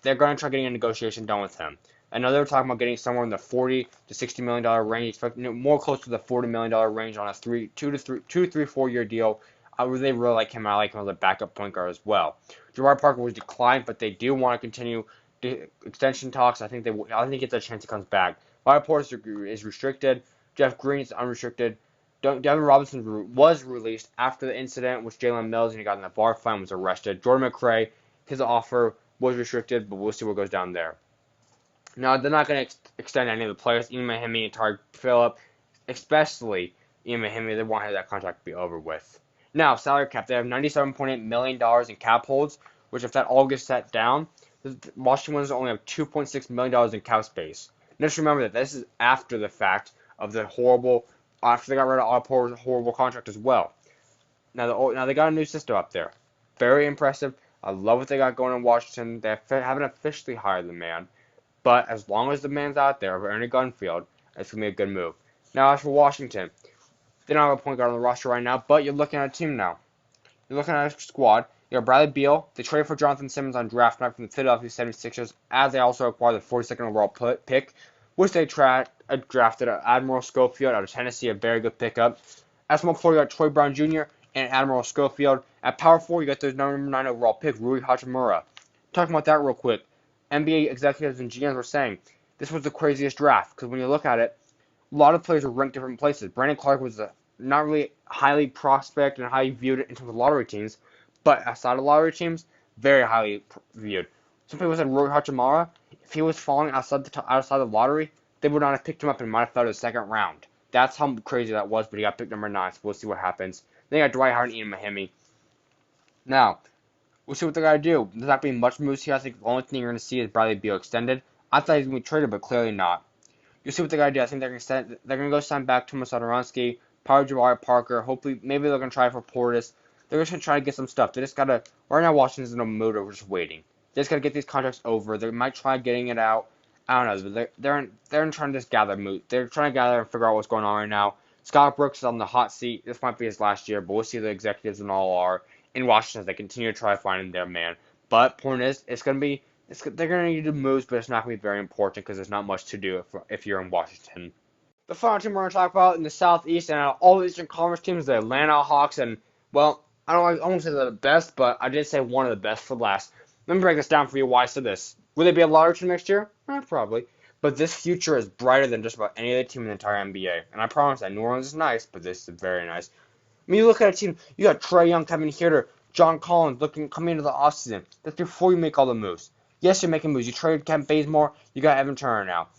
they're going to try getting a negotiation done with him. I know they were talking about getting somewhere in the $40 to $60 million range, expecting more close to the $40 million range on a 2 to 3 4-year deal. They really like him. I like him as a backup point guard as well. Gerard Parker was declined, but they do want to continue the extension talks. I think it's a chance he comes back. Bobby Portis is restricted. Jeff Green is unrestricted. Devin Robinson was released after the incident with Jalen Mills, and he got in a bar fight and was arrested. Jordan McRae, his offer was restricted, but we'll see what goes down there. Now, they're not going to extend any of the players, Ian Mahimi and Tariq Phillip, especially Ian Mahimi. They want that contract to be over with. Now, salary cap. They have $97.8 million in cap holds, which if that all gets set down, Washington Wizards only have $2.6 million in cap space. And just remember that this is after the fact of the after they got rid of all horrible contract as well. Now they got a new system up there. Very impressive. I love what they got going in Washington. They haven't officially hired the man. But as long as the man's out there, Ernie Gunfield, it's going to be a good move. Now, as for Washington, they don't have a point guard on the roster right now, but you're looking at a team now. You're looking at a squad. You got Bradley Beal. They traded for Jonathan Simmons on draft night from the Philadelphia 76ers, as they also acquired the 42nd overall pick, which they drafted Admiral Schofield out of Tennessee, a very good pickup. At small forward, you got Troy Brown Jr. and Admiral Schofield. At power forward, you got the number 9 overall pick, Rui Hachimura. Talking about that real quick, NBA executives and GMs were saying this was the craziest draft because when you look at it, a lot of players were ranked different places. Brandon Clark was not really highly prospect and highly viewed in terms of lottery teams, but outside of lottery teams, very highly viewed. Some people said Rui Hachimura, if he was falling outside the lottery, they would not have picked him up and might have fell to the second round. That's how crazy that was, but he got picked number 9, so we'll see what happens. Then you got Dwight Howard and Ian Mahinmi. Now, we'll see what they're going to do. There's not being much moves here. I think the only thing you're going to see is Bradley Beal extended. I thought he was going to be traded, but clearly not. You'll see what they're going to do. I think they're going to go sign back Tomas Satoransky, Power Jabari Parker. Hopefully, maybe they're going to try for Portis. They're just going to try to get some stuff. They just got to, right now Washington's in a mood of just waiting. They just got to get these contracts over. They might try getting it out. I don't know. They're trying to just gather mood. They're trying to gather and figure out what's going on right now. Scott Brooks is on the hot seat. This might be his last year, but we'll see the executives and all are in Washington as they continue to try finding their man. But point is, they're going to need to moves, but it's not going to be very important because there's not much to do if you're in Washington. The final team we're going to talk about in the Southeast and all the Eastern Conference teams, the Atlanta Hawks, and, well, I won't say they're the best, but I did say one of the best for last. Let me break this down for you why I said this. Will they be a lottery team next year? Probably. But this future is brighter than just about any other team in the entire NBA. And I promise that New Orleans is nice, but this is very nice. I mean, you look at a team, you got Trae Young, Kevin Huerter, John Collins coming into the offseason. That's before you make all the moves. Yes, you're making moves. You traded Kent Bazemore, you got Evan Turner now.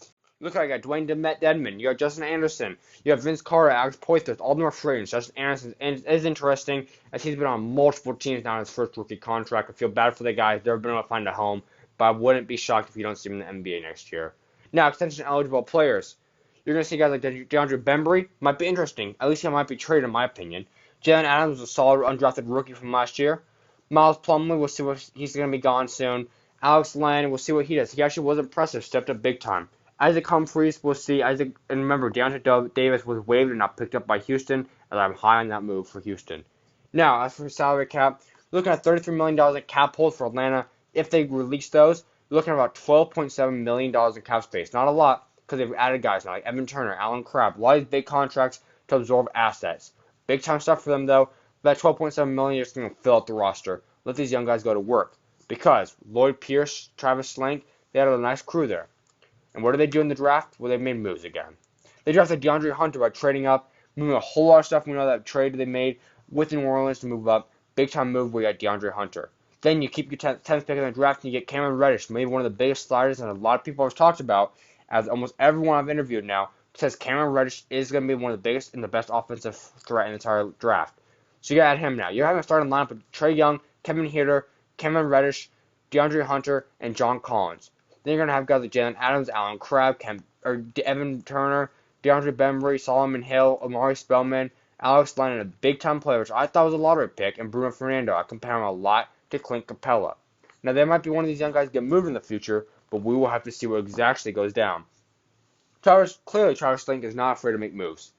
Look at I got Dwayne Dedmon, you got Justin Anderson, you have Vince Carter, Alex Poythress, all of them are free agents. Justin Anderson is interesting as he's been on multiple teams now in his first rookie contract. I feel bad for the guys. They've been able to find a home, but I wouldn't be shocked if you don't see him in the NBA next year. Now, extension eligible players. You're going to see guys like DeAndre Bembry. Might be interesting. At least he might be traded, in my opinion. Jalen Adams was a solid undrafted rookie from last year. Miles Plumlee, we'll see what he's going to be gone soon. Alex Len, we'll see what he does. He actually was impressive, stepped up big time. Isaac Humphries, we'll see. And remember, DeAndre Davis was waived and not picked up by Houston, as I'm high on that move for Houston. Now, as for salary cap, looking at $33 million in cap hold for Atlanta. If they release those, you're looking at about $12.7 million in cap space. Not a lot, because they've added guys now, like Evan Turner, Alan Crabb, a lot of these big contracts to absorb assets. Big time stuff for them, though. That $12.7 million is going to fill out the roster. Let these young guys go to work. Because Lloyd Pierce, Travis Slank, they had a nice crew there. And what did they do in the draft? Well, they made moves again. They drafted DeAndre Hunter by trading up, moving a whole lot of stuff. We know that trade they made with New Orleans to move up. Big time move where you got DeAndre Hunter. Then you keep your 10th pick in the draft and you get Cameron Reddish, maybe one of the biggest sliders and a lot of people have talked about, as almost everyone I've interviewed now says Cameron Reddish is going to be one of the biggest and the best offensive threat in the entire draft. So you got to add him now. You're having a starting lineup with Trae Young, Kevin Huerter, Cameron Reddish, DeAndre Hunter, and John Collins. Then you're going to have guys like Jalen Adams, Alan Crabb, Evan Turner, DeAndre Bembry, Solomon Hill, Amari Spellman, Alex Len, and a big-time player, which I thought was a lottery pick, and Bruno Fernando. I compare him a lot to Clint Capella. Now, there might be one of these young guys get moved in the future, but we will have to see what exactly goes down. Travis Slank is not afraid to make moves.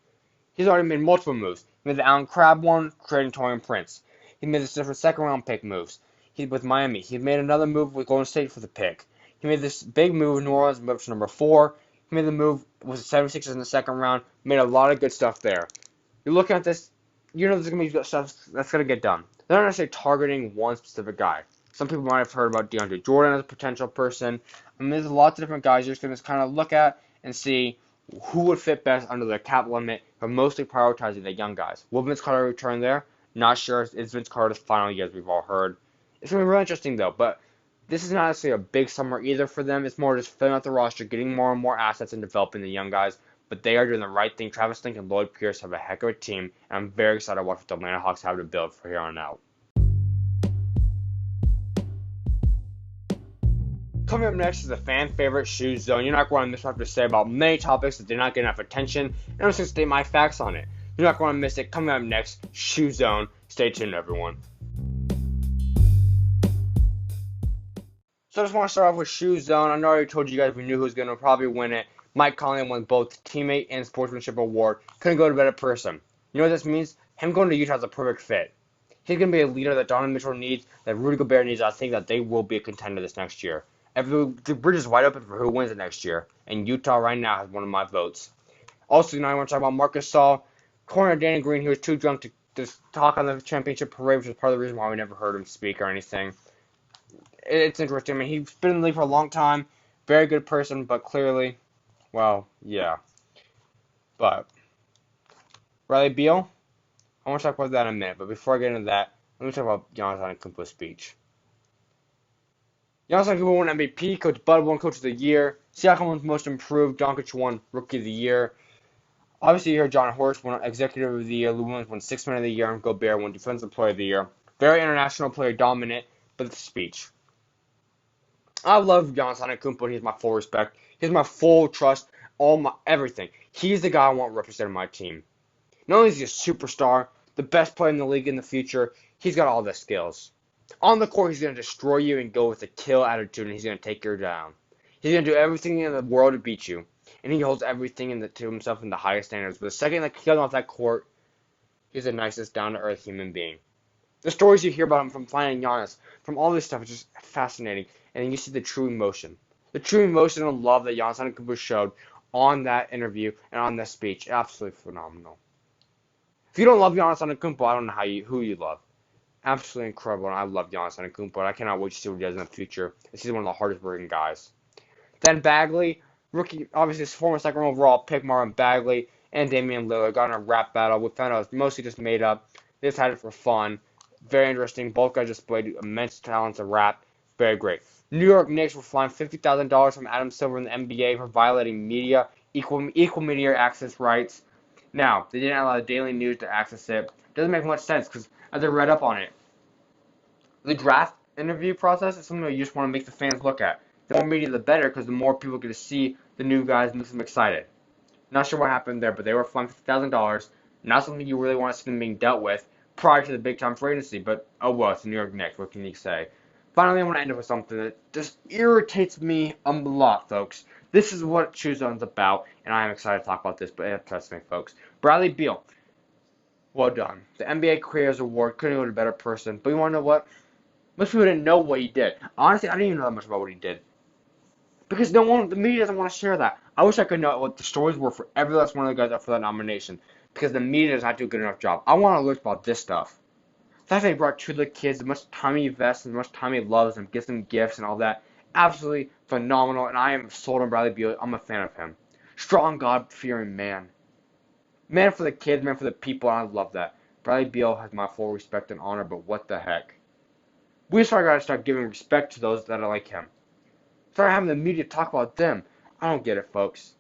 He's already made multiple moves. He made the Alan Crabb one, trading Taurean Prince. He made this different second-round pick moves. With Miami. He made another move with Golden State for the pick. He made this big move with New Orleans, moved to number 4. He made the move with the 76ers in the second round. Made a lot of good stuff there. You're looking at this, you know there's going to be stuff that's going to get done. They're not necessarily targeting one specific guy. Some people might have heard about DeAndre Jordan as a potential person. I mean, there's lots of different guys you're just going to kind of look at and see who would fit best under the cap limit, but mostly prioritizing the young guys. Will Vince Carter return there? Not sure. It's Vince Carter's final year, as we've all heard. It's going to be really interesting, though, but this is not necessarily a big summer either for them. It's more just filling out the roster, getting more and more assets, and developing the young guys. But they are doing the right thing. Travis Slank and Lloyd Pierce have a heck of a team, and I'm very excited to watch what the Atlanta Hawks have to build from here on out. Coming up next is the fan favorite SchuZ Zone. You're not going to miss what I have to say about many topics that did not get enough attention, and I'm just going to state my facts on it. You're not going to miss it. Coming up next, SchuZ Zone. Stay tuned, everyone. So I just want to start off with SchuZ Zone. I know I already told you guys we knew who was going to probably win it. Mike Conley won both Teammate and Sportsmanship Award. Couldn't go to a better person. You know what this means? Him going to Utah is a perfect fit. He's going to be a leader that Donovan Mitchell needs, that Rudy Gobert needs. I think that they will be a contender this next year. The bridge is wide open for who wins it next year, and Utah right now has one of my votes. Also, I want to talk about Marc Gasol. Corner Danny Green, he was too drunk to just talk on the championship parade, which is part of the reason why we never heard him speak or anything. It's interesting. I mean, he's been in the league for a long time. Very good person, but clearly, well, yeah. But Bradley Beal, I want to talk about that in a minute. But before I get into that, let me talk about Giannis Antetokounmpo's speech. Giannis Antetokounmpo won MVP, Coach Bud won Coach of the Year, Siakam won Most Improved, Doncic won Rookie of the Year. Obviously, you heard John Horst won Executive of the Year, Lou Williams won Sixth Man of the Year, and Gobert won Defensive Player of the Year. Very international player, dominant, but the speech. I love Giannis Antetokounmpo. He's my full respect. He's my full trust. Everything. He's the guy I want representing my team. Not only is he a superstar, the best player in the league in the future, he's got all the skills. On the court, he's going to destroy you and go with a kill attitude, and he's going to take you down. He's going to do everything in the world to beat you, and he holds everything to himself in the highest standards. But the second that he comes off that court, he's the nicest, down-to-earth human being. The stories you hear about him from finding Giannis, from all this stuff, is just fascinating. And then you see the true emotion. The true emotion and love that Giannis Antetokounmpo showed on that interview and on that speech. Absolutely phenomenal. If you don't love Giannis Antetokounmpo, I don't know who you love. Absolutely incredible, and I love Giannis Antetokounmpo, and I cannot wait to see what he does in the future. He's one of the hardest working guys. Then Bagley, rookie, obviously his former second overall pick, Marvin Bagley, and Damian Lillard got in a rap battle. We found out it was mostly just made up. They just had it for fun. Very interesting. Both guys displayed immense talents of rap. Very great. New York Knicks were flying $50,000 from Adam Silver in the NBA for violating equal media access rights. Now, they didn't allow the Daily News to access it. Doesn't make much sense because as I read up on it, the draft interview process is something that you just want to make the fans look at. The more media, the better, because the more people get to see the new guys, makes them excited. Not sure what happened there, but they were flying $50,000. Not something you really want to see them being dealt with prior to the big time free agency, but oh well, it's the New York Knicks. What can you say? Finally, I want to end up with something that just irritates me a lot, folks. This is what SchuZ Zone's about, and I am excited to talk about this, but trust me, folks. Bradley Beal, well done. The NBA Creators Award couldn't go to a better person, but you want to know what? Most people didn't know what he did. Honestly, I didn't even know that much about what he did. Because the media doesn't want to share that. I wish I could know what the stories were for every last one of the guys up for that nomination. Because the media does not do a good enough job. I want to learn about this stuff. The fact that he brought two of the kids, the much time he invests, and the much time he loves them, gives them gifts and all that. Absolutely phenomenal, and I am sold on Bradley Beal. I'm a fan of him. Strong, God-fearing man. Man for the kids, man for the people, and I love that. Bradley Beal has my full respect and honor, but what the heck? We just gotta start giving respect to those that are like him. Start having the media talk about them. I don't get it, folks.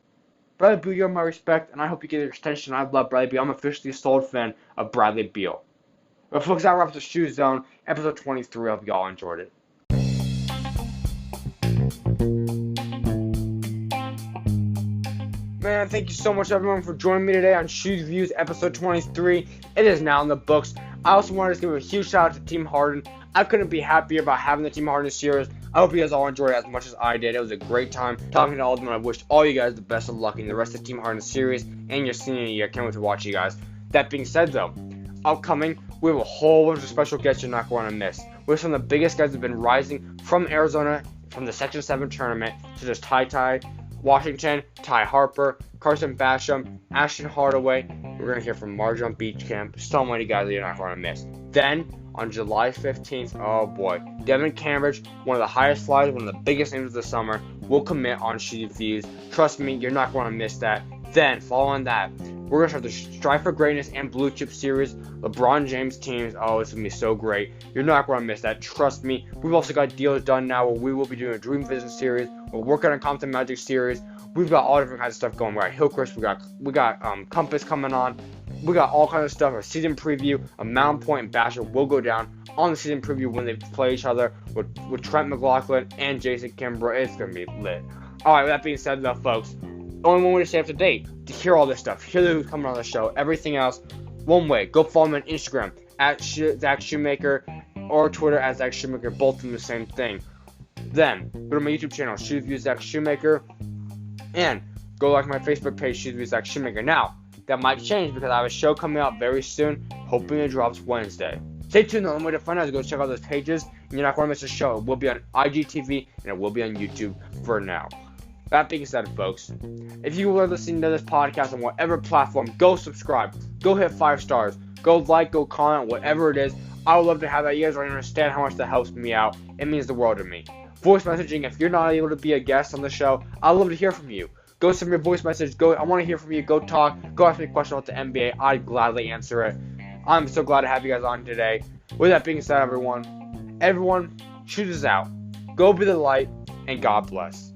Bradley Beal, you have my respect, and I hope you get your extension. I love Bradley Beal. I'm officially a sold fan of Bradley Beal. But folks, that wraps the SchuZ Zone, episode 23. I hope y'all enjoyed it. Man, thank you so much, everyone, for joining me today on SchuZ Views, episode 23. It is now in the books. I also wanted to give a huge shout out to Team Harden. I couldn't be happier about having the Team Harden Series. I hope you guys all enjoyed it as much as I did. It was a great time talking to all of them, and I wish all you guys the best of luck in the rest of the Team Harden Series and your senior year. Can't wait to watch you guys. That being said, though, upcoming, we have a whole bunch of special guests you're not going to miss. We have some of the biggest guys that have been rising from Arizona, from the Section 7 tournament, such as Ty Washington, Ty Harper, Carson Basham, Ashton Hardaway. We're going to hear from Marjon Beach Camp. So many guys that you're not going to miss. Then, on July 15th, oh boy, Devin Cambridge, one of the highest flyers, one of the biggest names of the summer, will commit on SchuZ Views. Trust me, you're not going to miss that. Then, following that, we're going to start the Strive for Greatness and Blue Chip Series. LeBron James teams. Oh, it's going to be so great. You're not going to miss that. Trust me. We've also got deals done now where we will be doing a Dream Vision Series. We're working on a Compton Magic Series. We've got all different kinds of stuff going. We got Hillcrest. We got Compass coming on. We got all kinds of stuff. A season preview. A Mountain Point and Basher will go down on the season preview when they play each other with Trent McLaughlin and Jason Kimbrough. It's going to be lit. Alright, with that being said, though, folks, only one way to stay up to date, to hear all this stuff, hear who's coming on the show, everything else, one way, go follow me on Instagram, at Zach Schumaker, or Twitter, at Zach Schumaker, both do the same thing. Then, go to my YouTube channel, SchuZ Zach Schumaker, and go like my Facebook page, SchuZ Zach Schumaker. Now, that might change because I have a show coming out very soon, hoping it drops Wednesday. Stay tuned. The only way to find out is go check out those pages. And you're not going to miss a show. It will be on IGTV and it will be on YouTube for now. That being said, folks, if you are listening to this podcast on whatever platform, go subscribe. Go hit 5 stars. Go like, go comment, whatever it is. I would love to have that. You guys don't understand how much that helps me out. It means the world to me. Voice messaging, if you're not able to be a guest on the show, I'd love to hear from you. Go send me a voice message. I want to hear from you. Go talk. Go ask me a question about the NBA. I'd gladly answer it. I'm so glad to have you guys on today. With that being said, everyone, SchuZ is out. Go be the light, and God bless.